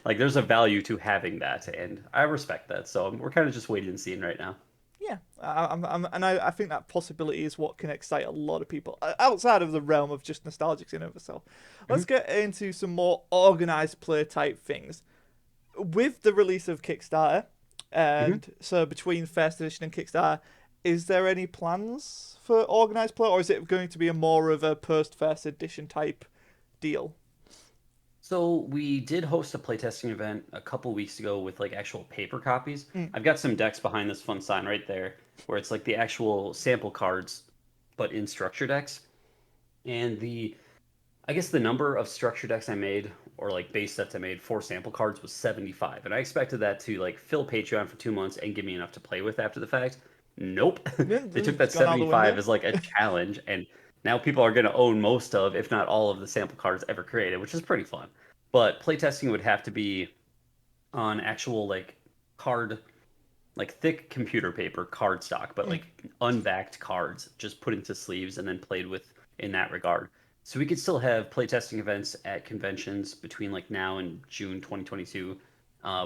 Like, there's a value to having that, and I respect that. So we're kind of just waiting and seeing right now. Yeah, I think that possibility is what can excite a lot of people outside of the realm of just Nostalgix in and of itself. Mhm, Let's get into some more organized play type things. With the release of Kickstarter, mhm. and so between first edition and Kickstarter, is there any plans for organized play, or is it going to be a more of a post first edition type deal? So we did host a playtesting event a couple weeks ago with like actual paper copies. Mm, I've got some decks behind this fun sign right there, where it's like the actual sample cards, but in structure decks. And I guess the number of structure decks I made, or like base sets I made for sample cards was 75. And I expected that to like fill Patreon for 2 months and give me enough to play with after the fact. Nope. They took that it's gone out the 75 window. as like a challenge, and now people are going to own most of, if not all of the sample cards ever created, which is pretty fun. But playtesting would have to be on actual like card, like thick computer paper card stock, but Mm, like unbacked cards just put into sleeves and then played with in that regard. So we could still have playtesting events at conventions between like now and June 2022.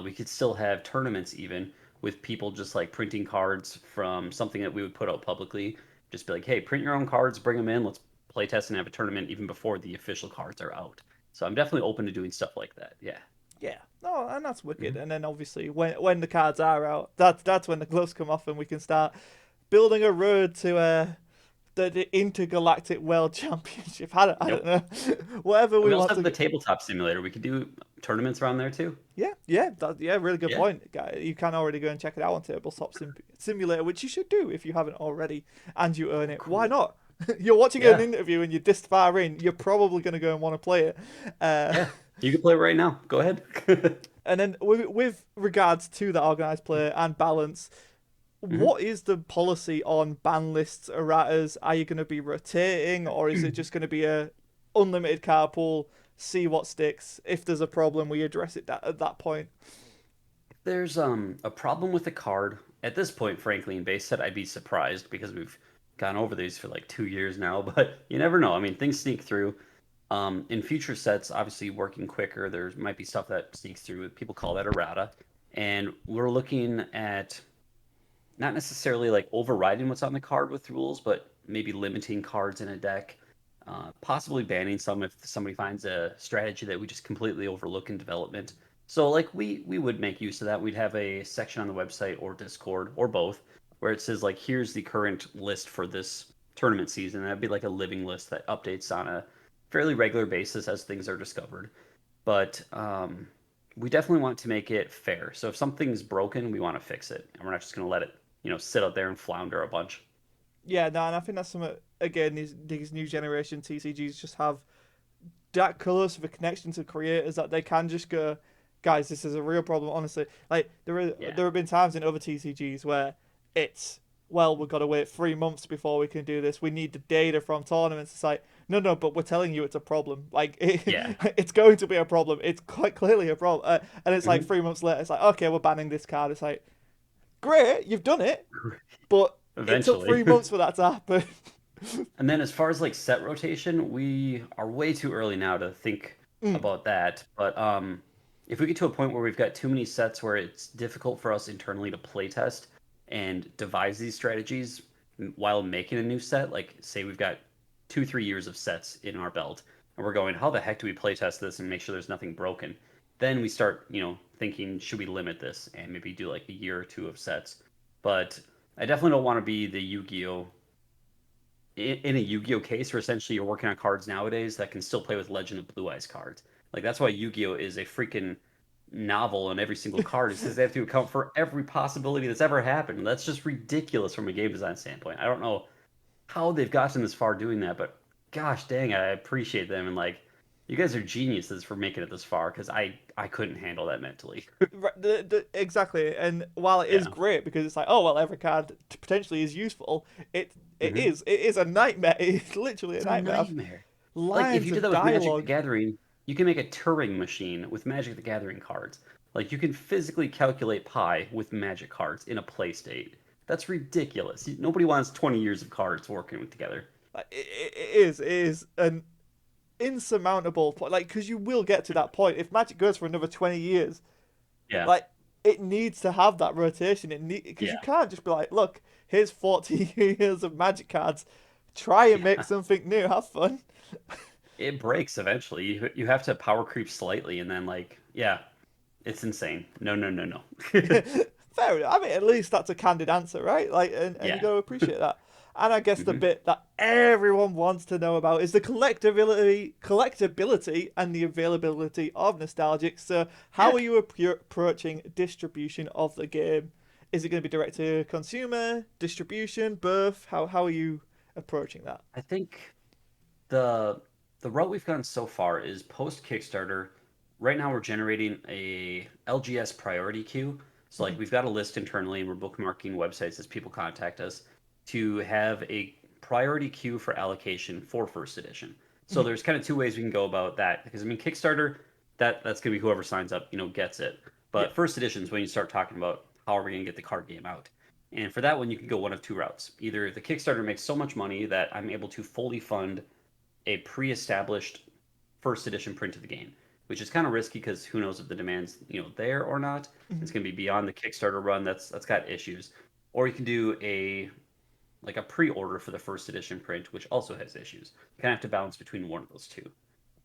We could still have tournaments even with people just like printing cards from something that we would put out publicly. Just be like, hey, print your own cards, bring them in, let's playtest and have a tournament even before the official cards are out. So I'm definitely open to doing stuff like that. Yeah. yeah, no, and that's wicked. hmm And then obviously when the cards are out, that's when the gloves come off and we can start building a road to the intergalactic world championship. I don't Yep. know, whatever And we we also want have to the get. tabletop simulator. We could do tournaments around there too. Yeah, really good Yeah. point, guy. You can already go and check it out on Simulator, which you should do if you haven't already, and you earn it. Why Cool. not? You're watching an Yeah. interview and you're this far in, you're probably going to go and want to play it. Uh, Yeah. You can play right now. Go ahead. and then with regards to the organized play and balance, hmm what is the policy on ban lists, erratas? Are you going to be rotating, or is it just going to be a unlimited card pool? See what sticks. If there's a problem, we address it at that point. There's a problem with the card. At this point, frankly, in base set, I'd be surprised because we've gone over these for like 2 years now, but you never know. I mean, things sneak through. In future sets, obviously working quicker, there might be stuff that sneaks through. People call that errata. And we're looking at not necessarily like overriding what's on the card with rules, but maybe limiting cards in a deck, possibly banning some if somebody finds a strategy that we just completely overlook in development. So like we would make use of that. We'd have a section on the website or Discord or both where it says like here's the current list for this tournament season. And that'd be like a living list that updates on a fairly regular basis as things are discovered. But we definitely want to make it fair. So if something's broken, we want to fix it, and we're not just going to let it sit out there and flounder a bunch. Yeah, no, and I think that's something again. These new generation TCGs just have that close of a connection to creators that they can just go, guys, this is a real problem. Honestly, like Yeah. there have been times in other TCGs where it's well, we've got to wait 3 months before we can do this. We need the data from tournaments. It's like no, but we're telling you it's a problem. Like Yeah. it's going to be a problem. It's quite clearly a problem. And it's like hmm 3 months later, it's like okay, we're banning this card. It's like great, you've done it, but it took Eventually. 3 months for that to happen. And then as far as like set rotation, we are way too early now to think Mm. about that. But if we get to a point where we've got too many sets where it's difficult for us internally to playtest and devise these strategies while making a new set, like say we've got 2, 3 years of sets in our belt, and we're going, how the heck do we playtest this and make sure there's nothing broken? Then we start, thinking, should we limit this and maybe do like a year or two of sets? But I definitely don't want to be the Yu-Gi-Oh in a Yu-Gi-Oh case where essentially you're working on cards nowadays that can still play with Legend of Blue Eyes cards. Like that's why Yu-Gi-Oh is a freaking novel on every single card is because they have to account for every possibility that's ever happened. That's just ridiculous from a game design standpoint. I don't know how they've gotten this far doing that, but gosh dang, I appreciate them and like you guys are geniuses for making it this far because I couldn't handle that mentally. Exactly. And while it is Yeah. great because it's like, oh well, every card potentially is useful. It it Hmm. is it is a nightmare. It's literally a It's a nightmare of nightmare. Like if lines you did of that with Magic the dialogue. Gathering, you can make a Turing machine with Magic the Gathering cards. Like you can physically calculate pi with Magic cards in a play state. That's ridiculous. Nobody wants 20 years of cards working together. It is an insurmountable point. Like because you will get to that point if Magic goes for another 20 years. Yeah. Like it needs to have that rotation. Because you Yeah. can't just be like, look, here's 40 years of Magic cards. Try and make Yeah. something new. Have fun. It breaks eventually. You have to power creep slightly and then like, yeah, it's insane. No, no, no, no. Fair enough. I mean, at least that's a candid answer, right? Like, and you Yeah. got to appreciate that. And I guess the Hmm. bit that everyone wants to know about is the collectability, and the availability of Nostalgix. So, how Yeah. are you approaching distribution of the game? Is it going to be direct to consumer, distribution, both? How are you approaching that? I think the the route we've gone so far is post Kickstarter. Right now, we're generating a LGS priority queue. So, like, we've got a list internally, and we're bookmarking websites as people contact us to have a priority queue for allocation for first edition. So, there's kind of two ways we can go about that. Because I mean, Kickstarter, that's gonna be whoever signs up, gets it. Yeah. But first edition is when you start talking about how are we gonna get the card game out. And for that one, you can go one of two routes. Either the Kickstarter makes so much money that I'm able to fully fund a pre-established first edition print of the game, which is kind of risky because who knows if the demand's there or not. It's going to be beyond the Kickstarter run. That's got issues. Or you can do a pre-order for the first edition print, which also has issues. You kind of have to balance between one of those two.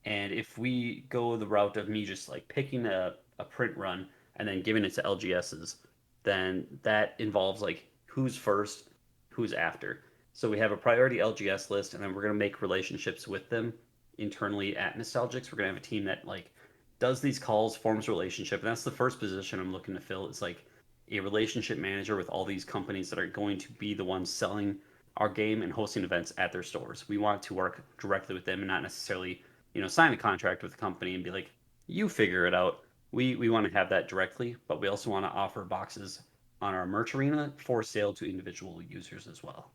And if we go the route of me just like picking a print run and then giving it to LGSs, then that involves like who's first, who's after. So we have a priority LGS list, and then we're going to make relationships with them internally at Nostalgix. We're going to have a team that like does these calls, forms a relationship, and that's the first position I'm looking to fill. Is like a relationship manager with all these companies that are going to be the ones selling our game and hosting events at their stores. We want to work directly with them and not necessarily sign a contract with the company and be like, you figure it out. We want to have that directly, but we also want to offer boxes on our merch arena for sale to individual users as well,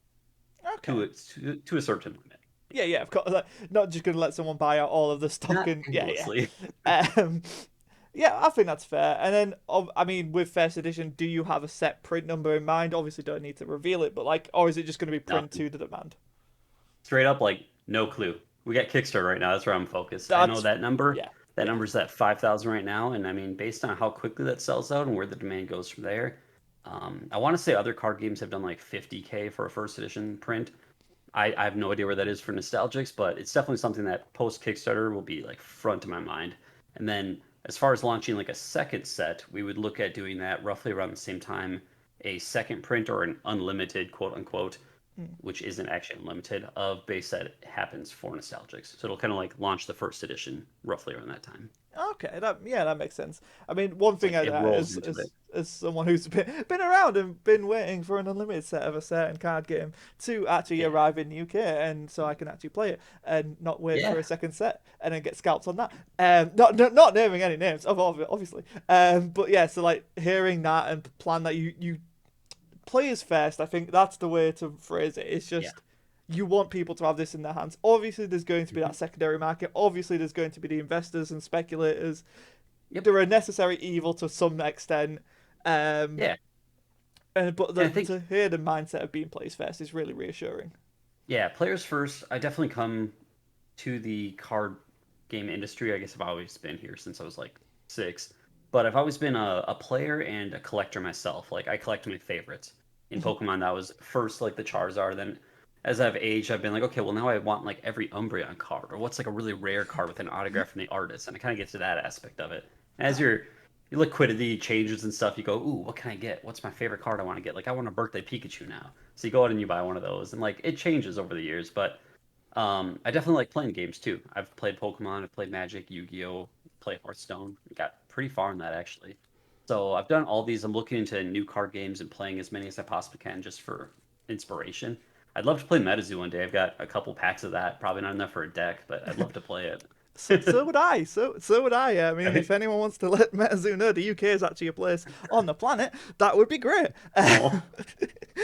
Okay. to a certain limit. Yeah, yeah, of course. Like, not just gonna let someone buy out all of the stock Not and yeah, endlessly. yeah. Yeah, I think that's fair. And then, I mean, with first edition, do you have a set print number in mind? Obviously, don't need to reveal it, but like, or is it just going to be print Nothing. to the demand? Straight up, like no clue. We got Kickstarter right now. That's where I'm focused. I know That's that number. yeah, That yeah, number's at 5,000 right now, and I mean, based on how quickly that sells out and where the demand goes from there, I want to say other card games have done like 50K for a first edition print. I have no idea where that is for Nostalgix, but it's definitely something that post Kickstarter will be like front of my mind. And then as far as launching like a second set, we would look at doing that roughly around the same time a second print or an unlimited quote unquote, mm. which isn't actually unlimited, of base set happens for Nostalgix. So it'll kind of like launch the first edition roughly around that time. Okay, that makes sense. I mean, one It's thing like I it rolls as into it. someone who's been around and been waiting for an unlimited set of a certain card game to actually Yeah. arrive in the UK, and so I can actually play it and not wait for Yeah. a second set and then get scalped on that. Not naming any names, obviously. But yeah, so like hearing that and plan that you players first. I think that's the way to phrase it. It's Yeah. just you want people to have this in their hands. Obviously, there's going to be Hmm. that secondary market. Obviously, there's going to be the investors and speculators. Yep. They're a necessary evil to some extent. Um, Yeah. but And I think to hear the mindset of being players first is really reassuring. yeah, players first. I definitely come to the card. game industry. I guess I've always been here since I was like 6, but I've always been a player and a collector myself. Like I collect my favorites. In Pokemon, that was first like the Charizard. Then as I've aged, I've been like, okay, well now I want like every Umbreon card, or what's like a really rare card with an autograph from the artist, and I kind of get to that aspect of it. As your liquidity changes and stuff, you go, ooh, what can I get? What's my favorite card I want to get? Like I want a birthday Pikachu now. So you go out and you buy one of those, and like it changes over the years, but I definitely like playing games too. I've played Pokemon, I've played Magic, Yu-Gi-Oh, played Hearthstone. Got pretty far in that actually. So I've done all these. I'm looking into new card games and playing as many as I possibly can just for inspiration. I'd love to play MetaZoo one day. I've got a couple packs of that. Probably not enough for a deck, but I'd love to play it. So would I. So would I. I mean, if Right? anyone wants to let MetaZoo know the UK is actually a place on the planet, that would be great. Oh,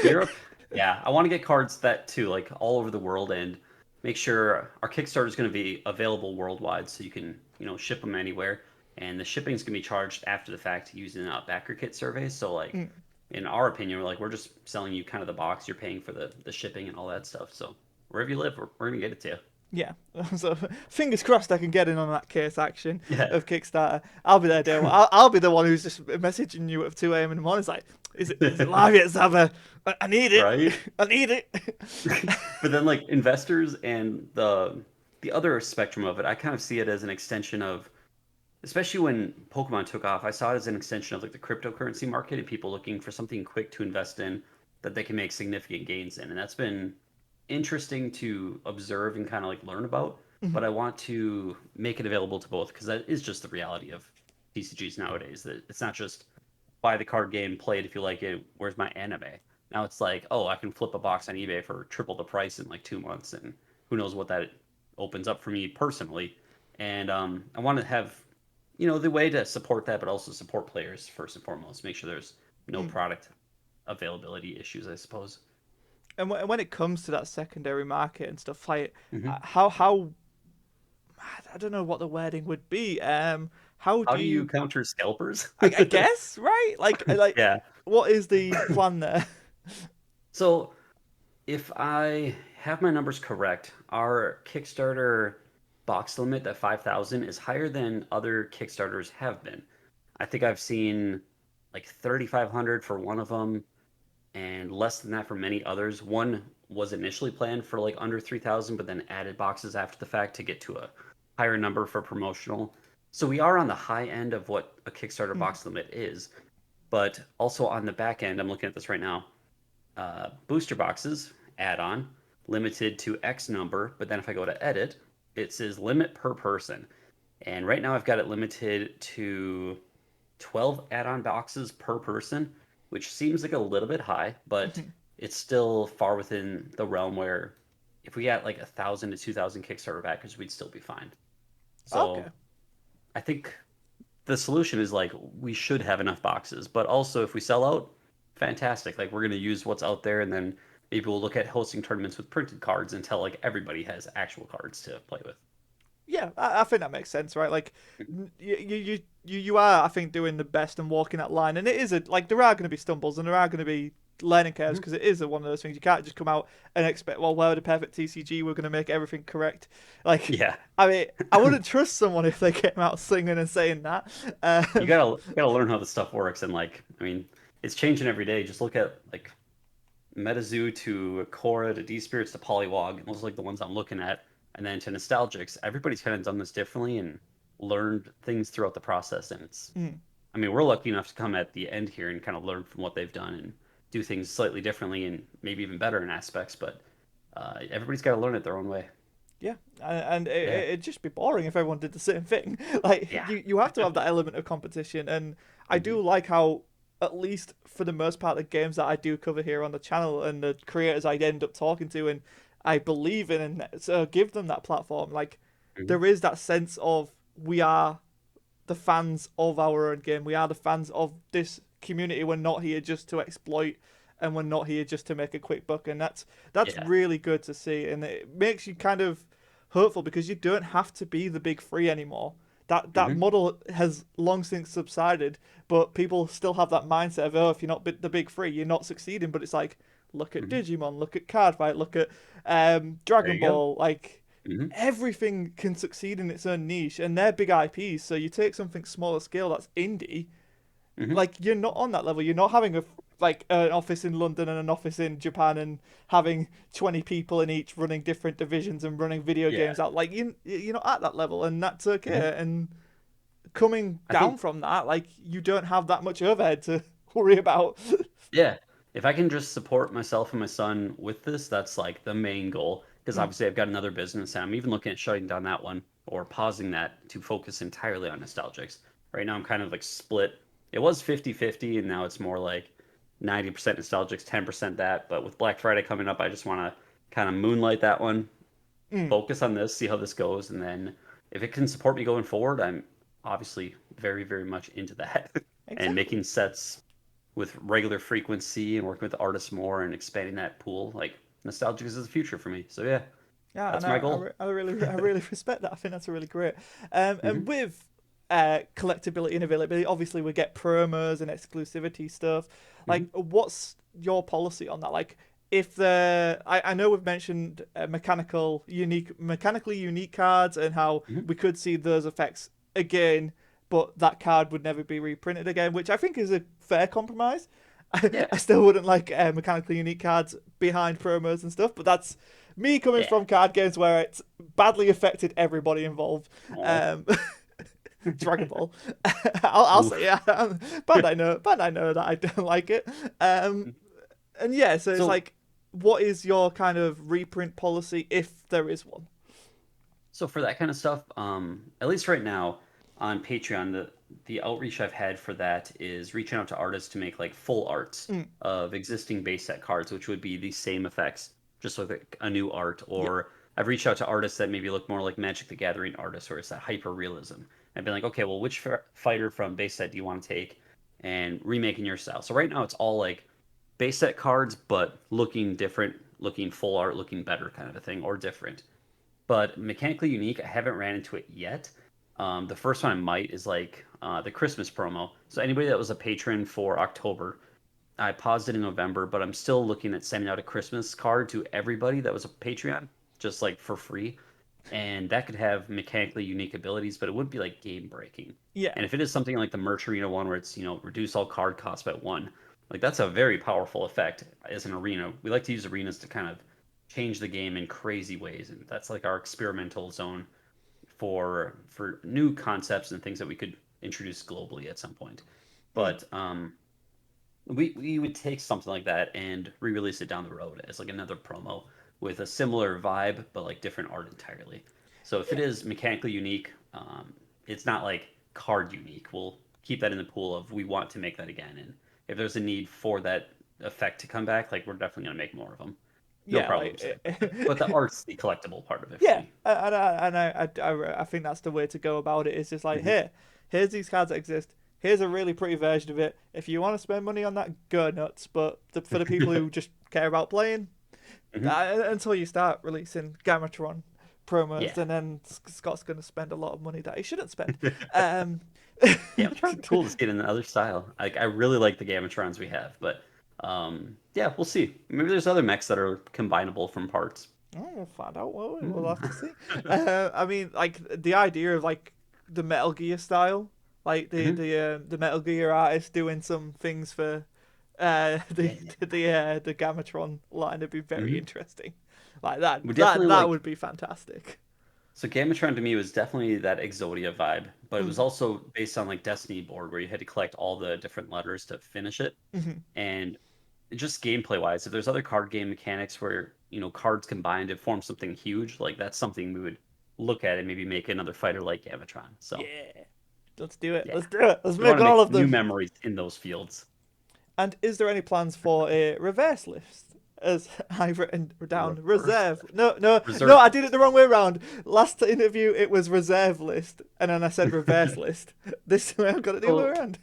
Europe. Yeah, I want to get cards that too, like all over the world, and make sure our Kickstarter is going to be available worldwide, so you can, ship them anywhere. And the shipping is going to be charged after the fact using backer kit surveys. So, like, in our opinion, we're just selling you kind of the box. You're paying for the shipping and all that stuff. So wherever you live, we're going to get it to you. Yeah, so fingers crossed I can get in on that case action Yeah. of Kickstarter. I'll be there, day one. I'll be the one who's just messaging you at 2 a.m. in the morning. It's like, is it live yet, Zaba? I need it. Right? I need it. But then like investors and the other spectrum of it, I kind of see it as an extension of, especially when Pokemon took off, I saw it as an extension of like the cryptocurrency market and people looking for something quick to invest in that they can make significant gains in. And that's been interesting to observe and kind of like learn about. But I want to make it available to both because that is just the reality of TCGs nowadays. That it's not just buy the card game, play it if you like it. Where's my anime? Now it's like, oh, I can flip a box on eBay for triple the price in like 2 months, and who knows what that opens up for me personally. And I want to have, the way to support that, but also support players first and foremost. Make sure there's no product availability issues, I suppose. And when it comes to that secondary market and stuff, like Hmm. how I don't know what the wording would be. How How do do you you? counter scalpers? I guess right. Like Yeah. what is the plan there? So if I have my numbers correct, our Kickstarter box limit at 5,000 is higher than other Kickstarters have been. I think I've seen like 3,500 for one of them and less than that for many others. One was initially planned for like under 3,000, but then added boxes after the fact to get to a higher number for promotional. So we are on the high end of what a Kickstarter box limit is, but also on the back end, I'm looking at this right now. Booster boxes add-on limited to X number, but then if I go to edit, it says limit per person. And right now I've got it limited to 12 add-on boxes per person, which seems like a little bit high, but it's still far within the realm where if we got like 1,000 to 2,000 Kickstarter backers, we'd still be fine. Okay. So I think the solution is like we should have enough boxes, but also if we sell out, fantastic. Like we're gonna use what's out there, and then maybe we'll look at hosting tournaments with printed cards until like everybody has actual cards to play with. Yeah, I think that makes sense, right? Like, you are, I think, doing the best and walking that line, and it is like there are going to be stumbles and there are going to be learning curves Mhm. because it is one of those things you can't just come out and expect, well, we're the perfect TCG, we're going to make everything correct. Like, Yeah, I mean, I wouldn't trust someone if they came out singing and saying that. you gotta learn how the stuff works, and like I mean, it's changing every day. Just look at like MetaZoo to AKORA to D Spirits to Polywog, and those are like the ones I'm looking at, and then to Nostalgix. Everybody's kind of done this differently and learned things throughout the process, and it's Mm, I mean, we're lucky enough to come at the end here and kind of learn from what they've done and do things slightly differently and maybe even better in aspects. But everybody's got to learn it their own way. yeah, and Yeah. it'd just be boring if everyone did the same thing. Like, Yeah. you have to have that element of competition, and I Hmm. do like how, at least for the most part, the games that I do cover here on the channel and the creators I end up talking to and I believe in, and so give them that platform. Like, Hmm. there is that sense of we are the fans of our own game. We are the fans of this community. We're not here just to exploit, and we're not here just to make a quick buck. And that's Yeah. really good to see, and it makes you kind of hopeful because you don't have to be the big three anymore. That Hmm. model has long since subsided, but people still have that mindset of, oh, if you're not the big three, you're not succeeding. But it's like, look at Hmm. Digimon, look at Cardfight, look at There Dragon you go. Ball. Like, Hmm. everything can succeed in its own niche, and they're big IPs. So you take something smaller scale that's indie, Hmm. like you're not on that level. You're not having a like an office in London and an office in Japan and having 20 people in each running different divisions and running video Yeah. games out. Like you're not at that level, and that's Hmm. okay. And coming I down think, from that, like you don't have that much overhead to worry about. yeah, if I can just support myself and my son with this, that's like the main goal. Because Mm, obviously I've got another business, and I'm even looking at shutting down that one or pausing that to focus entirely on Nostalgix. Right now I'm kind of like split. It was 50-50, and now it's more like 90% Nostalgix, 10% that. But with Black Friday coming up, I just want to kind of moonlight that one, mm, focus on this, see how this goes, and then if it can support me going forward, I'm obviously very, very much into that. And exactly. making sets with regular frequency and working with artists more and expanding that pool, like nostalgia is the future for me. So yeah, Yeah, and that's my goal. I really respect that. I think that's really great. And Hmm. with collectability and availability, obviously we get promos and exclusivity stuff. Hmm. Like, what's your policy on that? Like, if I know we've mentioned mechanically unique cards and how Hmm. we could see those effects again, but that card would never be reprinted again, which I think is a fair compromise. Yeah, I still wouldn't like mechanically unique cards behind promos and stuff, but that's me coming yeah. from card games where it's badly affected everybody involved. Oh, Um, Dragon Ball. I'll say oof. yeah. Bad I know that I don't like it. And yeah, so it's So, like, what is your kind of reprint policy if there is one? so for that kind of stuff, at least right now on Patreon, the outreach I've had for that is reaching out to artists to make like full arts Mm, of existing base set cards, which would be the same effects, just with a new art. yeah, Or I've reached out to artists that maybe look more like Magic the Gathering artists, where it's that hyper realism. I've been like, okay, well, which fighter from base set do you want to take and remake in your style? So right now it's all like base set cards, but looking different, looking full art, looking better kind of a thing, or different. But mechanically unique, I haven't ran into it yet. The first one I might is like the Christmas promo. So anybody that was a patron for October, I paused it in November, but I'm still looking at sending out a Christmas card to everybody that was a Patreon, just like for free. And that could have mechanically unique abilities, but it would be like game breaking. yeah, And if it is something like the Merch Arena one where it's, reduce all card costs by one, like that's a very powerful effect as an arena. We like to use arenas to kind of change the game in crazy ways. And that's like our experimental zone for new concepts and things that we could introduce globally at some point. mm, But we would take something like that and re-release it down the road as like another promo with a similar vibe but like different art entirely. So if it yeah, is mechanically unique, it's not like card unique. We'll keep that in the pool of we want to make that again, and if there's a need for that effect to come back, like we're definitely gonna make more of them. No yeah. problems there. But the art's the collectible part of it for Yeah, me. I think that's the way to go about it. Is just like, Hmm. here's these cards that exist. Here's a really pretty version of it. If you want to spend money on that, go nuts. But for the people who just care about playing, Hmm. until you start releasing Gamatron promos, Yeah. and then Scott's going to spend a lot of money that he shouldn't spend. Um, Gamatron's cool to see it in another style. Like I really like the Gamatrons we have, but yeah, we'll see. Maybe there's other mechs that are combinable from parts. Oh, we'll find out. We'll Hmm. have to see. I mean, like the idea of like the Metal Gear style, like Hmm. the Metal Gear artist doing some things for Yeah. the Gamatron line would be very Hmm. interesting. Like that We that definitely that like would be fantastic. so Gamatron to me was definitely that Exodia vibe, but it was Mm, also based on like Destiny board where you had to collect all the different letters to finish it. mhm. And just gameplay wise, if there's other card game mechanics where, cards combined to form something huge, like that's something we would look at and maybe make another fighter like Gamatron. So Yeah, let's do it. yeah. Let's do it. Let's We want make to all make of new them. memories in those fields. And is there any plans for a reverse list? As I've written down, Reverse reserve. list. No, Reserve I did it list. the wrong way around. Last interview, it was reserve list, and then I said reverse list. This time I've got it the other way So around.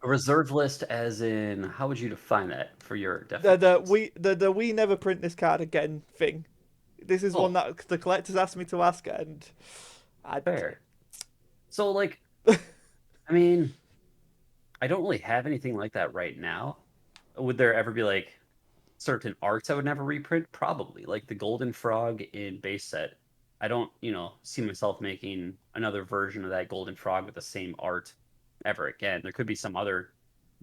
a reserve list as in how would you define that for your definitions? The we never print this card again thing. This is one Oh, that the collectors asked me to ask, and I. fair. So like I mean, I don't really have anything like that right now. Would there ever be like certain arts I would never reprint? Probably. Like the Golden Frog in base set. I don't, see myself making another version of that golden frog with the same art ever again. There could be some other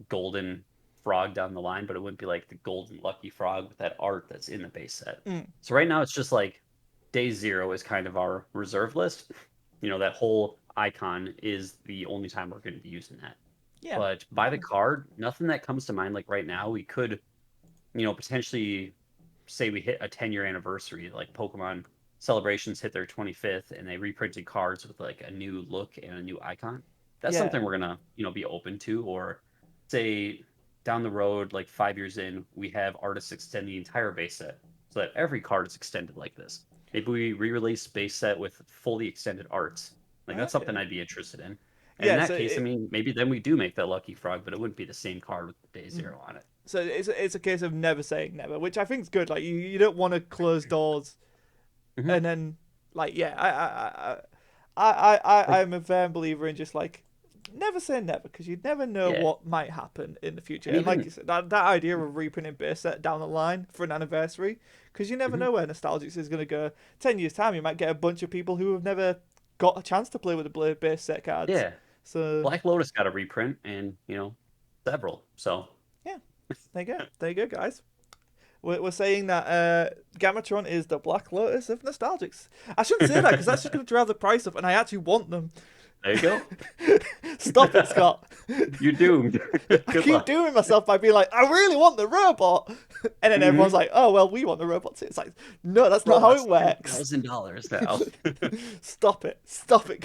golden frog down the line, but it wouldn't be like the golden lucky frog with that art that's in the base set. Mm. So right now it's just like day zero is kind of our reserve list. That whole icon is the only time we're going to be using that. Yeah. But by the card, nothing that comes to mind like right now. We could, potentially say we hit a 10-year anniversary, like Pokemon Celebrations hit their 25th and they reprinted cards with like a new look and a new icon. That's Yeah. something we're gonna, be open to. Or say down the road, like 5 years in, we have artists extend the entire base set so that every card is extended like this. Maybe we re-release base set with fully extended arts. Like that's something Okay. I'd be interested in. And in Yeah. that case, I mean, maybe then we do make that lucky frog, but it wouldn't be the same card with day Mm. zero on it. So it's a case of never saying never, which I think is good. Like you don't want to close doors, Hmm. and then like yeah, I Like, I'm a firm believer in just like never say never because you never know yeah, what might happen in the future. and And like you even said, that idea of reprinting base set down the line for an anniversary, because you never mhm, know where Nostalgix is going to go. 10 years time, you might get a bunch of people who have never got a chance to play with the Blade base set cards. yeah, So Black Lotus got a reprint, and several. So yeah, there you go, guys. We're saying that Gamatron is the Black Lotus of Nostalgix. I shouldn't say that because that's just going to drive the price up, and I actually want them. there you go. Stop it, Scott. You're doomed. I Good keep luck. doing myself by being like, I really want the robot, and then everyone's Hmm. like, oh well, we want the robot too. It's like, no, that's not Well, how that's it ten works. thousand dollars now. Stop it, stop it.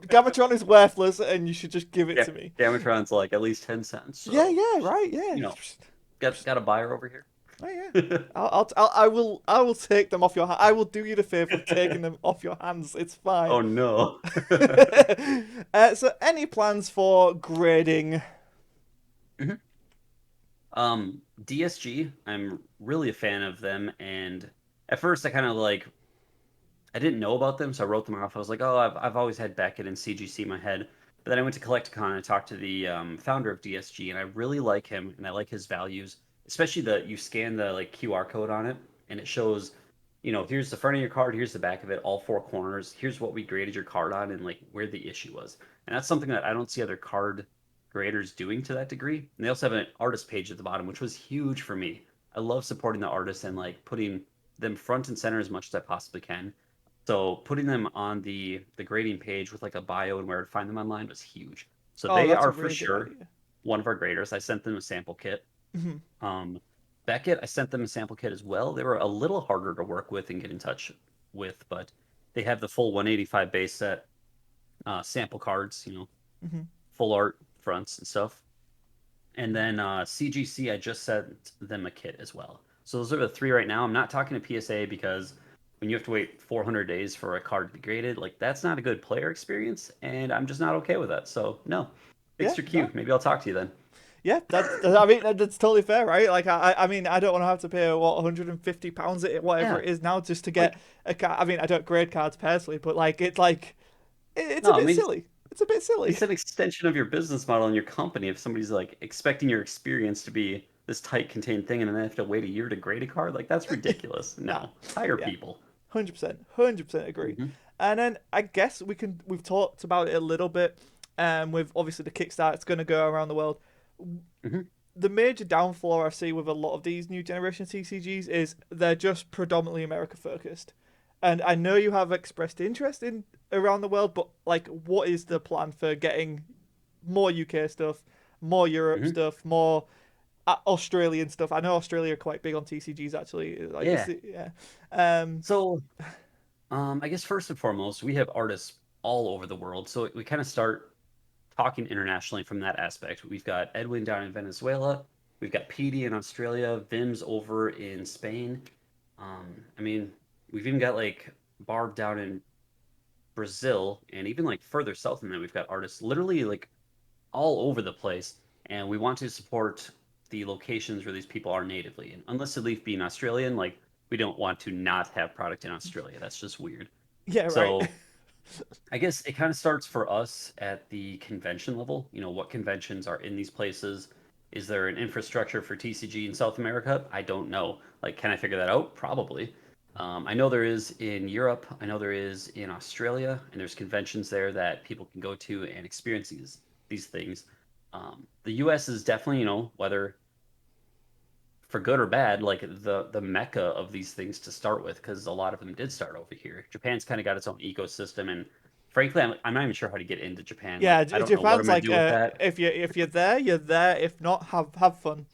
Gamatron is worthless, and you should just give it Yeah, to me. Gamatron's like at least 10 cents. Yeah, So yeah, right, yeah. you know, got a buyer over here. Oh yeah. I will take them off your hand. I will do you the favor of taking them off your hands. It's fine. Oh no. So any plans for grading? Mhm. DSG, I'm really a fan of them, and at first I kind of like I didn't know about them, so I wrote them off. I was like, oh, I've always had Beckett and CGC in my head. But then I went to Collecticon and I talked to the founder of DSG, and I really like him and I like his values, especially you scan the like QR code on it, and it shows, here's the front of your card, here's the back of it, all four corners. Here's what we graded your card on, and like where the issue was. And that's something that I don't see other card graders doing to that degree. And they also have an artist page at the bottom, which was huge for me. I love supporting the artists and like putting them front and center as much as I possibly can. So putting them on the grading page with like a bio and where to find them online was huge. So Oh, they that's a are for really good sure idea. one of our graders. I sent them a sample kit. Mhm. Um, Beckett, I sent them a sample kit as well. They were a little harder to work with and get in touch with, but they have the full 185 base set sample cards, Mhm. full art fronts and stuff. And then CGC, I just sent them a kit as well. So those are the three right now. I'm not talking to PSA because when you have to wait 400 days for a card to be graded, like that's not a good player experience, and I'm just not okay with that. So no, Yeah, extra Q. no. Maybe I'll talk to you then. Yeah, I mean that's totally fair, right? Like I mean I don't want to have to pay what £150 whatever Yeah, it is now just to get like a card. I mean I don't grade cards personally, but like it's a no, I bit mean silly. It's a bit silly. it's an extension of your business model and your company. If somebody's like expecting your experience to be this tight, contained thing, and then they have to wait a year to grade a card, like that's ridiculous. Nah, No, hire yeah, people. 100% agree. Hmm. And then I guess we've talked about it a little bit. With obviously the Kickstarter, it's going to go around the world. Hmm. The major downfall I see with a lot of these new generation TCGs is they're just predominantly America focused. And I know you have expressed interest in around the world, but like, what is the plan for getting more UK stuff, more Europe Hmm. stuff, more Australian stuff? I know Australia are quite big on TCGs actually. Like, Yeah. yeah. Um, So I guess first and foremost, we have artists all over the world, so we kind of start talking internationally from that aspect. We've got Edwin down in Venezuela, we've got Petey in Australia, Vim's over in Spain. I mean, we've even got like Barb down in Brazil, and even like further south than that, we've got artists literally like all over the place. And we want to support the locations where these people are natively. And Unlisted Leaf being Australian, like we don't want to not have product in Australia. That's just weird. yeah, right. So I guess it kind of starts for us at the convention level. What conventions are in these places? Is there an infrastructure for TCG in South America? I don't know. Like, can I figure that out? Probably. I know there is in Europe. I know there is in Australia, and there's conventions there that people can go to and experience these things. The U.S. is definitely, whether for good or bad, like the mecca of these things to start with, because a lot of them did start over here. Japan's kind of got its own ecosystem, and frankly, I'm not even sure how to get into Japan. Yeah, Like, I don't know what I'm Japan's gonna like, do with that. if you're there, you're there. If not, have fun.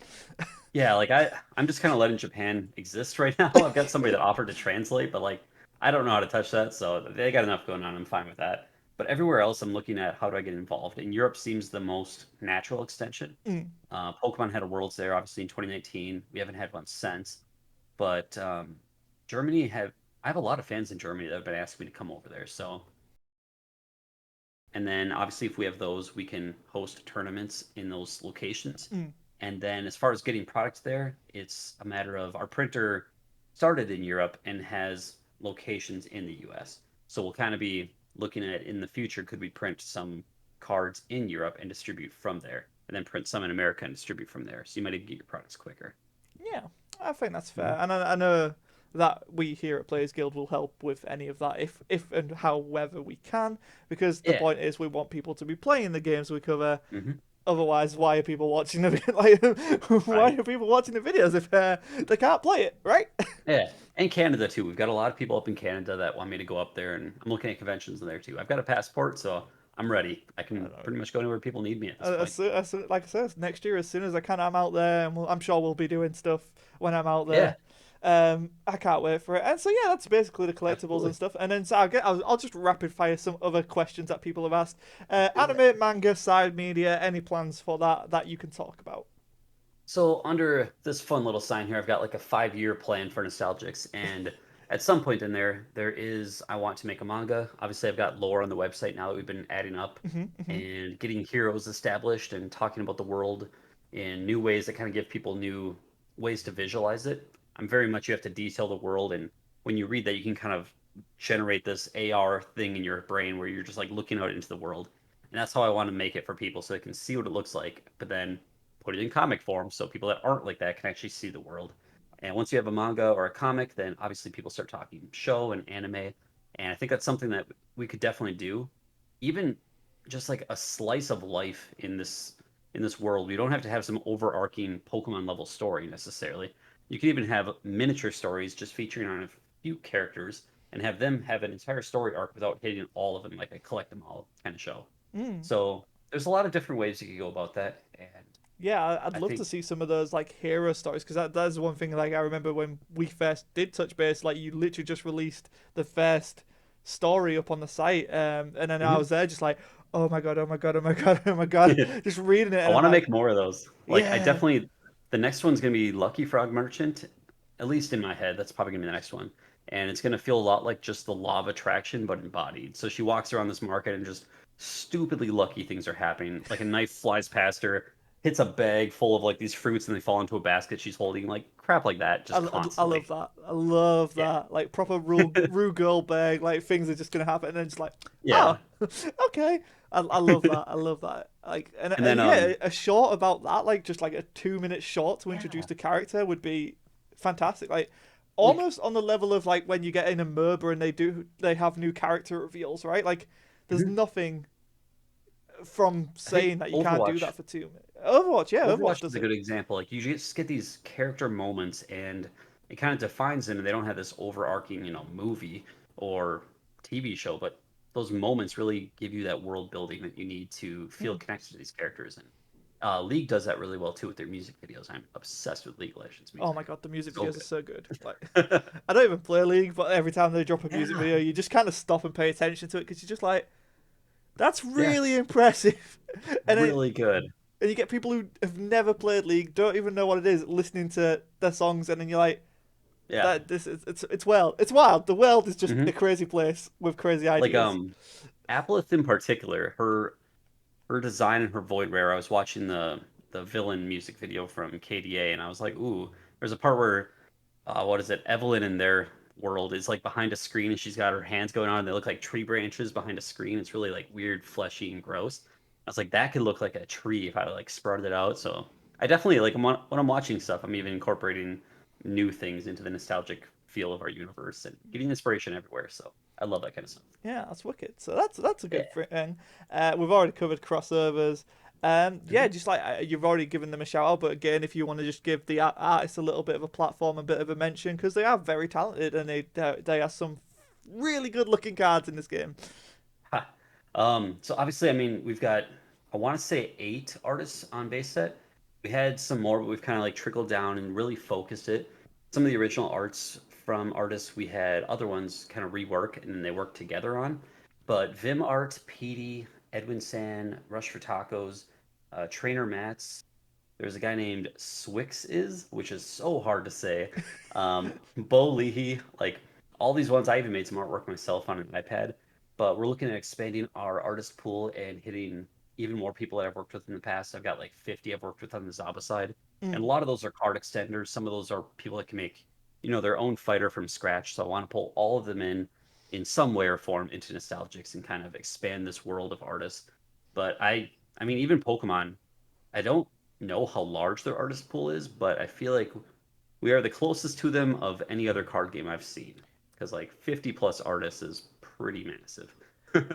Yeah, like I'm just kind of letting Japan exist right now. I've got somebody that offered to translate, but like I don't know how to touch that, so they got enough going on. I'm fine with that. But everywhere else, I'm looking at how do I get involved. And Europe seems the most natural extension. Mm, Pokemon had a Worlds there, obviously in 2019. We haven't had one since, but Germany have I have a lot of fans in Germany that have been asking me to come over there. So, and then obviously if we have those, we can host tournaments in those locations. mm. And then as far as getting products there, it's a matter of our printer started in Europe and has locations in the US. So we'll kind of be looking at in the future, could we print some cards in Europe and distribute from there, and then print some in America and distribute from there. So you might even get your products quicker. Yeah, I think that's Mhm. fair, and I know that we here at Players Guild will help with any of that if and however we can, because the Yeah. point is we want people to be playing the games we cover. Hmm. Otherwise, why are people watching the like? Why Right. are people watching the videos if they can't play it, right? Yeah. And Canada too. We've got a lot of people up in Canada that want me to go up there, and I'm looking at conventions in there too. I've got a passport, so I'm ready. I I can know. pretty much go anywhere people need me at this point. Like I said, next year as soon as I can, I'm out there, and I'm sure we'll be doing stuff when I'm out there. Yeah, I can't wait for it. And so yeah, that's basically the collectibles and absolutely. stuff. And then so I'll just rapid fire some other questions that people have asked. Let's do it. Anime, manga, side media, any plans for that you can talk about? So under this fun little sign here, I've got like a 5-year plan for Nostalgix, and at some point in there, there is I want to make a manga. Obviously, I've got lore on the website now that we've been adding up Hmm, hmm. and getting heroes established and talking about the world in new ways that kind of give people new ways to visualize it. I'm very much you have to detail the world, and when you read that, you can kind of generate this AR thing in your brain where you're just like looking out into the world, and that's how I want to make it for people so they can see what it looks like, but then put it in comic form so people that aren't like that can actually see the world. And once you have a manga or a comic, then obviously people start talking show and anime. And I think that's something that we could definitely do. Even just like a slice of life in this world. We don't have to have some overarching Pokemon level story necessarily. You can even have miniature stories just featuring on a few characters and have them have an entire story arc without hitting all of them like a collect them all kind of show. Mm. So there's a lot of different ways you could go about that, and Yeah, I'd I love to think see some of those like hero stories because that's one thing like I remember when we first did touch base, like you literally just released the first story up on the site, and then I Mhm. was there just like, oh my god, oh my god, oh my god, oh my god, just reading it, I and I'm want to like, make more of those. Like I yeah, definitely the next one's gonna be Lucky Frog Merchant, at least in my head. That's probably gonna be the next one, and it's gonna feel a lot like just the law of attraction but embodied. So she walks around this market and just stupidly lucky things are happening. Like a knife flies past her, hits a bag full of like these fruits, and they fall into a basket she's holding. Like crap like that, just I constantly. love that, I love Yeah, that, like proper Rue Goldberg, like things are just gonna happen, and then just like, yeah. oh, okay. I love that. I love that. Like, And then yeah, a short about that, like just like a 2 minute short to introduce yeah, the character would be fantastic. Like, like almost on the level of like when you get in a MOBA and they have new character reveals, right? Like, there's mhm. nothing from I think saying that you can't do Overwatch that for 2 minutes. Overwatch, yeah, Overwatch Overwatch is does a it. good example. Like you just get these character moments, and it kind of defines them, and they don't have this overarching, movie or TV show, but those moments really give you that world building that you need to feel Mm. connected to these characters. And League does that really well too with their music videos. I'm obsessed with League of Legends Oh my music. god, the music So videos are so good. Like, good. I don't even play League, but every time they drop a music Yeah, video, you just kind of stop and pay attention to it because you're just like, that's yeah, really impressive. and then really good. and you get people who have never played League, don't even know what it is, listening to their songs, and then you're like, Yeah. that this is it's wild. The world is just a Hmm. crazy place with crazy Like ideas. Aplith in particular, her design and her void rare. I was watching the villain music video from KDA, and I was like, ooh, there's a part where what is it? Evelyn in their world is like behind a screen, and she's got her hands going on, and they look like tree branches behind a screen. It's really like weird, fleshy, and gross. I was like, that could look like a tree if I like sprouted it out. So I definitely like when I'm watching stuff, I'm even incorporating new things into the nostalgic feel of our universe and getting inspiration everywhere. So I love that kind of stuff. Yeah, that's wicked. So that's a Yeah. good thing. We've already covered crossovers. Yeah, Mhm. just like you've already given them a shout out, but again, if you want to just give the artists a little bit of a platform, a bit of a mention, because they are very talented and they have some really good looking cards in this game. Ha. So obviously, I mean, we've got, I want to say 8 artists on base set. We had some more, but we've kind of like trickled down and really focused it. Some of the original arts from artists, we had other ones kind of rework and then they work together on. But Vim Art, Petey, Edwin San, Rush for Tacos, Trainer Mats. There's a guy named which is so hard to say. Bo Leahy, like all these ones, I even made some artwork myself on an iPad. But we're looking at expanding our artist pool and hitting even more people that I've worked with in the past. I've got like 50 I've worked with on the Zaba side, and a Mm. lot of those are card extenders. Some of those are people that can make, their own fighter from scratch. So I want to pull all of them in some way or form into Nostalgix and kind of expand this world of artists. But I mean, even Pokemon, I don't know how large their artist pool is, but I feel like we are the closest to them of any other card game I've seen. Because like 50 plus artists is pretty massive.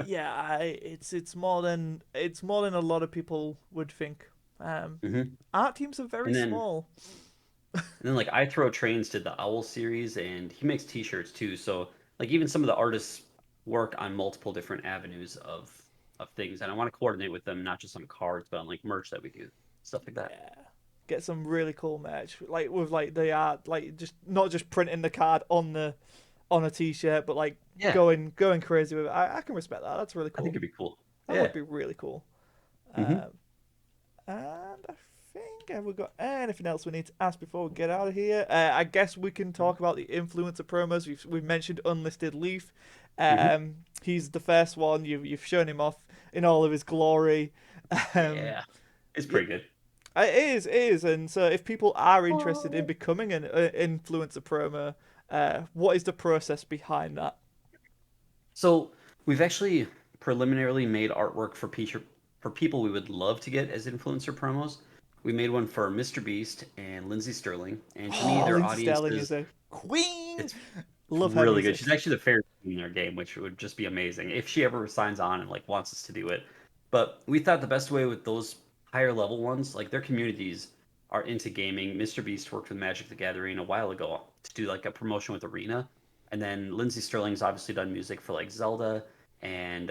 Yeah, it's more than a lot of people would think. Um, Hmm. Art teams are very And then small. like I Throw Trains did the Owl series and he makes t-shirts too. So like even some of the artists work on multiple different avenues of things and I want to coordinate with them not just on cards but on like merch that we do. Stuff like that. Yeah, get some really cool merch, like with like the art, like just not just printing the card on a t-shirt, but like Yeah, going crazy with it. I can respect that. That's really I think cool. it'd be cool. That would Yeah. be really cool. Hmm. Um, and I think have we got anything else we need to ask before we get out of here? I guess we can talk about the influencer promos. We've mentioned Unlisted Leaf. Hmm. He's the first one. You've shown him off in all of his glory. Um, Yeah. It's yeah, pretty good. it is. And so if people are interested in becoming an influencer promo, what is the process behind that? So we've actually preliminarily made artwork for people we would love to get as influencer promos. We made one for Mr. Beast and Lindsay Sterling, and to me, Oh, their Lindsay audience Sterling is is a queen. it's Love her really good. She's music. actually the favorite in their game, which would just be amazing if she ever signs on and like wants us to do it. But we thought the best way with those higher level ones, like their communities are into gaming. Mr. Beast worked with Magic the Gathering a while ago to do like a promotion with Arena, and then Lindsay Sterling's obviously done music for like Zelda and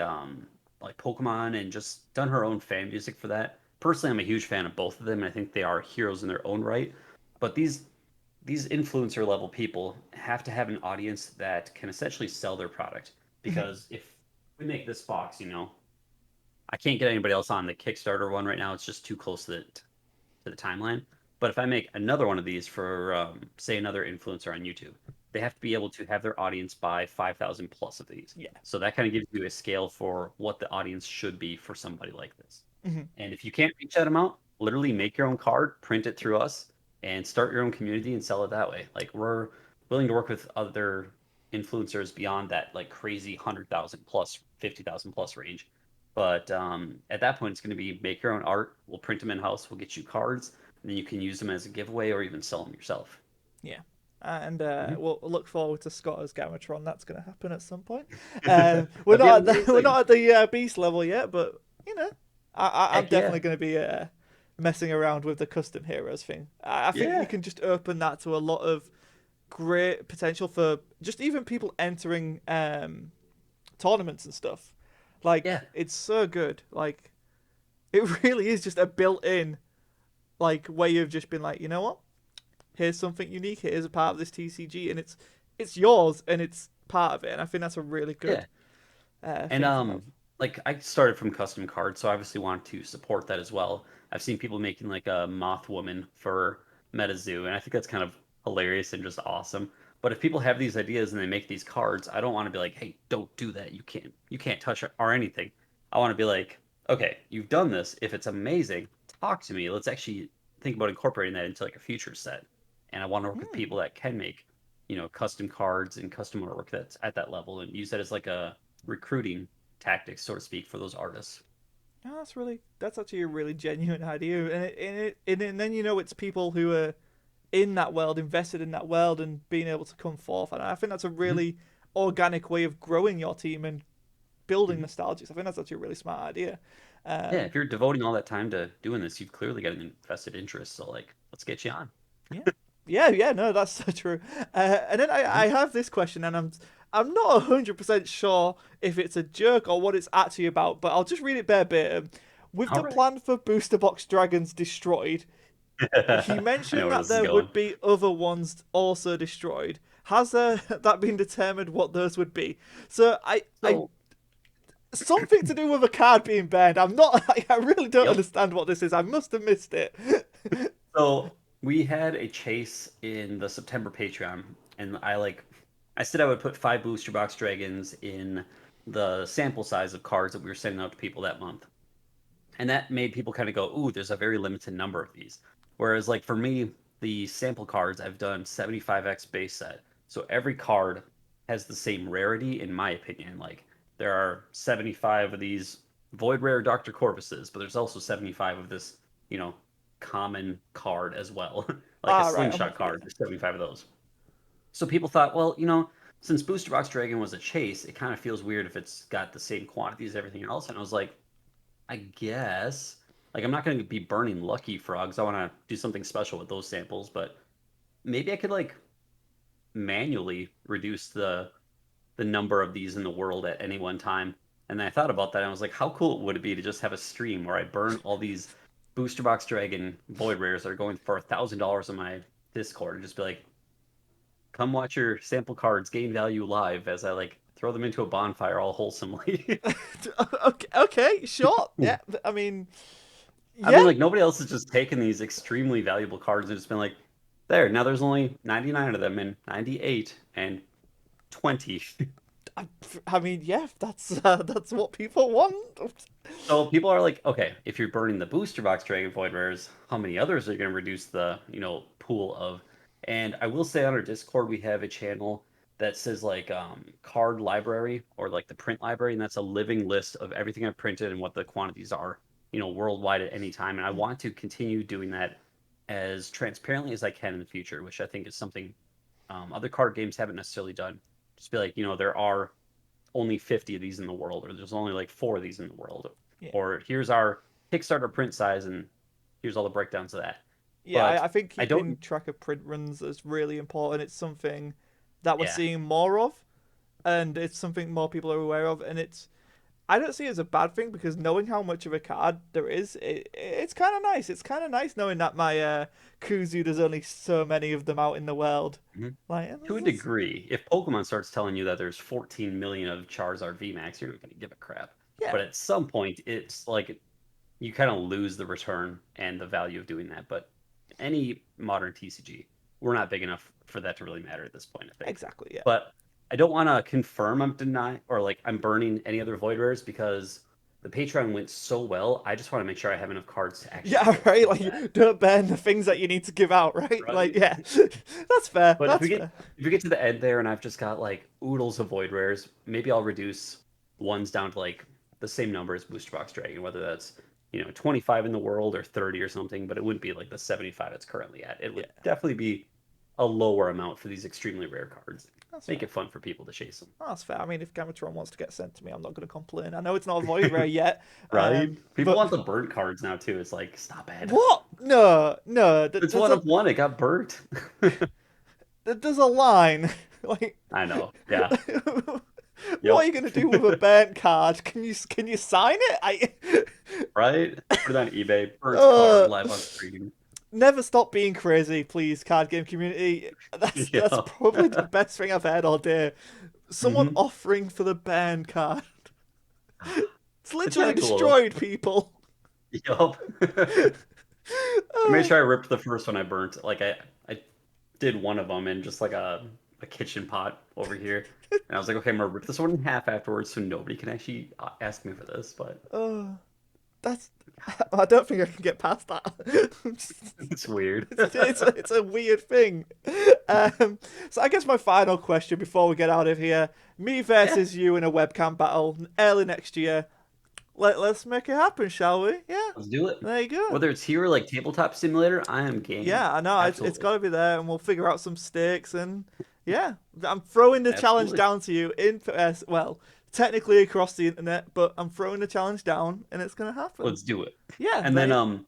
like Pokemon, and just done her own fan music for that. Personally, I'm a huge fan of both of them, and I think they are heroes in their own right. But these influencer level people have to have an audience that can essentially sell their product. Because if we make this box, I can't get anybody else on the Kickstarter one right now. It's just too close to the timeline. But if I make another one of these for, say, another influencer on YouTube, they have to be able to have their audience buy 5,000 plus of these. Yeah. So that kind of gives you a scale for what the audience should be for somebody like this. Mhm. And if you can't reach that amount, literally make your own card, print it through us, and start your own community and sell it that way. Like we're willing to work with other influencers beyond that like crazy 100,000 plus 50,000 plus range. But at that point, it's going to be make your own art. We'll print them in house. We'll get you cards, and then you can use them as a giveaway or even sell them yourself. Yeah. And Mhm. we'll look forward to Scotter's Gamatron. That's going to happen at some point. We're That'd be not at the we're amazing. not at the beast level yet, but you know, I'm Heck definitely yeah. going to be messing around with the custom heroes thing. I think you Yeah. can just open that to a lot of great potential for just even people entering tournaments and stuff. Like Yeah. it's so good. Like it really is just a built-in like way of just been like, you know what? Here's something unique. Here's a part of this TCG, and it's yours, and it's part of it. And I think that's a really good Yeah. And thing to have. like I started from custom cards, so I obviously want to support that as well. I've seen people making like a moth woman for MetaZoo, and I think that's kind of hilarious and just awesome. But if people have these ideas and they make these cards, I don't want to be like, "Hey, don't do that. You can't touch it or anything." I want to be like, "Okay, you've done this. If it's amazing, talk to me. Let's actually think about incorporating that into like a future set." And I want to work with Hmm. people that can make, custom cards and custom artwork that's at that level and use that as like a recruiting tactics, so to speak, for those artists. No, that's actually a really genuine idea, and then you know it's people who are in that world, invested in that world, and being able to come forth. And I think that's a Mhm, really organic way of growing your team and building mhm. Nostalgix. I think that's actually a really smart idea. Yeah, Um, if you're devoting all that time to doing this, you've clearly got an invested interest. So like, let's get you on. yeah, yeah. No, that's so true. And then I Mhm. have this question, and I'm not 100% sure if it's a joke or what it's actually about, but I'll just read it verbatim. With All the right. plan for booster box dragons destroyed, he I know mentioned where that this is there going. would be other ones also destroyed. Has that been determined what those would be? So I So, something to do with a card being banned. I'm not. I really don't yep. understand what this is. I must have missed it. So we had a chase in the September Patreon, and I said I would put 5 booster box dragons in the sample size of cards that we were sending out to people that month. And that made people kind of go, "Ooh, there's a very limited number of these." Whereas, like for me, the sample cards I've done 75x base set, so every card has the same rarity, in my opinion. Like there are 75 of these void rare Dr. Corvuses, but there's also 75 of this, you know, common card as well, like a Ah, right. I'm slingshot with you. card. There's 75 of those. So people thought, well, since Booster Box Dragon was a chase, it kind of feels weird if it's got the same quantities as everything else. And I was like, I guess. Like, I'm not going to be burning Lucky Frogs. I want to do something special with those samples, but maybe I could like manually reduce the number of these in the world at any one time. And then I thought about that and I was like, how cool would it be to just have a stream where I burn all these Booster Box Dragon Void Rares that are going for $1,000 on my Discord and just be like, come watch your sample cards gain value live as I like throw them into a bonfire all wholesomely. Okay, okay, sure. Yeah, I mean, I yeah. mean, like nobody else has just taken these extremely valuable cards and just been like, there, now there's only 99 of them and 98 and 20. I, I mean, yeah. That's what people want. So people are like, okay, if you're burning the booster box Dragon Void rares, how many others are you going to reduce the, pool of? And I will say on our Discord, we have a channel that says like card library or like the print library, and that's a living list of everything I've printed and what the quantities are, worldwide at any time. And I want to continue doing that as transparently as I can in the future, which I think is something other card games haven't necessarily done. Just be like, there are only 50 of these in the world, or there's only like 4 of these in the world, Yeah, or here's our Kickstarter print size, and here's all the breakdowns of that. yeah. But I think I keeping don't, track of print runs is really important. It's something that we're yeah, seeing more of, and it's something more people are aware of, and it's I don't see it as a bad thing because knowing how much of a card there is, it's kind of nice. It's kind of nice knowing that my Kuzu, there's only so many of them out in the world. mhm. Like, To a degree, if Pokemon starts telling you that there's 14 million of Charizard VMAX, you're not going to give a crap. yeah, But at some point, it's like you kind of lose the return and the value of doing that. But any modern TCG, we're not big enough for that to really matter at this point, I think. exactly, yeah. But I don't want to confirm I'm denying or like I'm burning any other void rares because the Patreon went so well. I just want to make sure I have enough cards to actually Yeah, be able to right. do that, Like, don't burn the things that you need to give out, right? Like, right? yeah, that's fair. But if we That's get fair. if we get to the end there and I've just got like oodles of void rares, maybe I'll reduce ones down to like the same number as Booster Box Dragon, whether that's 25 in the world or 30 or something, but it wouldn't be like the 75 it's currently at. It Yeah, would definitely be a lower amount for these extremely rare cards. that's Make fair. it fun for people to chase them. That's fair. I mean, if Gamatron wants to get sent to me, I'm not going to complain. I know it's not a void rare yet, Right? People but want the burnt cards now too. It's like, stop it. what? No, no. It's one of one. It got burnt. There's a line. Like, I know. Yeah. what are Yep. you going to do with a burnt card? Can you sign it? I Right? Put it on eBay. Burnt card uh, live on stream. never stop being crazy, please, card game community. That's Yeah. probably the best thing I've heard all day. Someone Hmm. offering for the burn card. It's It's literally kind of cool. destroyed people. Yup. I made Uh, sure I ripped the first one I burnt. Like I did one of them in just like a kitchen pot over here. And I was like, okay, I'm gonna rip this one in half afterwards so nobody can actually ask me for this. But uh, that's. I don't think I can get past that. it's weird. It's a weird thing. So I guess my final question before we get out of here: me Yeah. versus you in a webcam battle early next year. Let's make it happen, shall we? Yeah. Let's do it. There you go. Whether it's here or like tabletop simulator, I am game. Yeah, I know. It's Absolutely. got to be there, and we'll figure out some stakes. And yeah, I'm throwing the challenge Absolutely. down to you well, technically across the internet, but I'm throwing the challenge down, and it's gonna happen. Let's do it. Yeah, And then they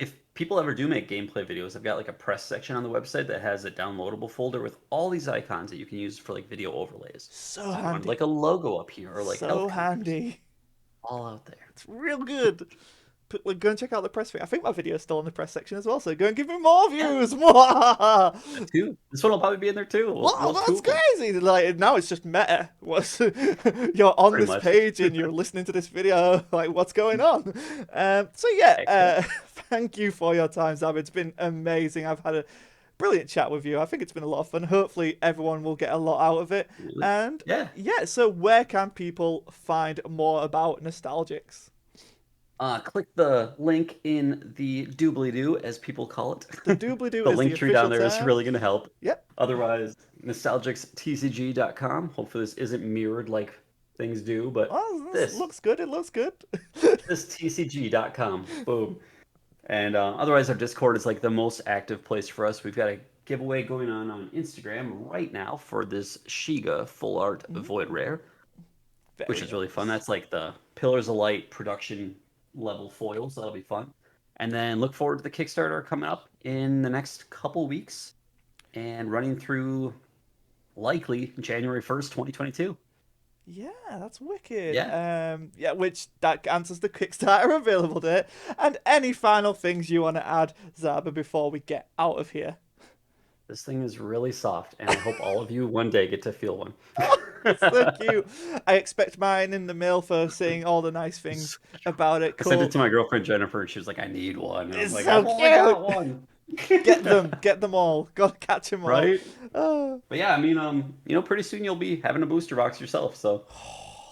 if people ever do make gameplay videos, I've got like a press section on the website that has a downloadable folder with all these icons that you can use for like video overlays. so So if you want like handy, a logo up here or like so elf characters, handy. all out there. It's real good. Go and check out the press. I think my video is still in the press section as well. So go and give me more Yeah, views. Wow, that too. This one will probably be in there too. We'll have two that's of them, crazy! Like now it's just meta. What's you're on pretty this much. page and you're listening to this video? Like what's going on? So yeah, Heck yeah. thank you for your time, Zab. It's been amazing. I've had a brilliant chat with you. I think it's been a lot of fun. Hopefully everyone will get a lot out of it. Absolutely. And Yeah. yeah, so where can people find more about Nostalgix? Click the link in the doobly doo, as people call it. The doobly doo The is the link tree down official there is term. really going to help. Yep. Otherwise, nostalgicstcg.com. Hopefully, this isn't mirrored like things do, but Oh, this this, looks good. It looks good. this tcg.com. Boom. And otherwise, our Discord is like the most active place for us. We've got a giveaway going on Instagram right now for this Shiga full art void rare, which Very is really fun. nice. That's like the Pillars of Light production level foil, so that'll be fun. And then look forward to the Kickstarter coming up in the next couple weeks and running through likely January 1st, 2022. Yeah, that's wicked. Yeah, Yeah, which that answers the Kickstarter available date. And any final things you want to add, Zaba, before we get out of here? this thing is really soft, and I hope all of you one day get to feel one. It's so cute. I expect mine in the mail for saying all the nice things about it. I sent it Cool. to my girlfriend Jennifer, and she was like, "I need one." And I was It's like, so "I've only got cute. one." Get them all. Gotta catch them all. Right? Oh, But yeah, I mean, pretty soon you'll be having a booster box yourself, so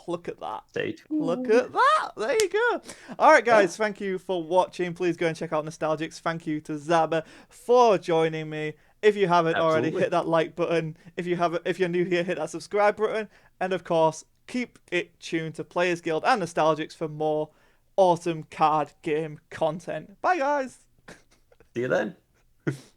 look at that. stay Look tuned. at that. There you go. All right, Yeah, guys. Thank you for watching. Please go and check out Nostalgix. Thank you to Zaba for joining me. If you haven't already, absolutely. hit that like button. If you're new here, hit that subscribe button. And of course, keep it tuned to Players Guild and Nostalgix for more autumn card game content. Bye, guys. See you then.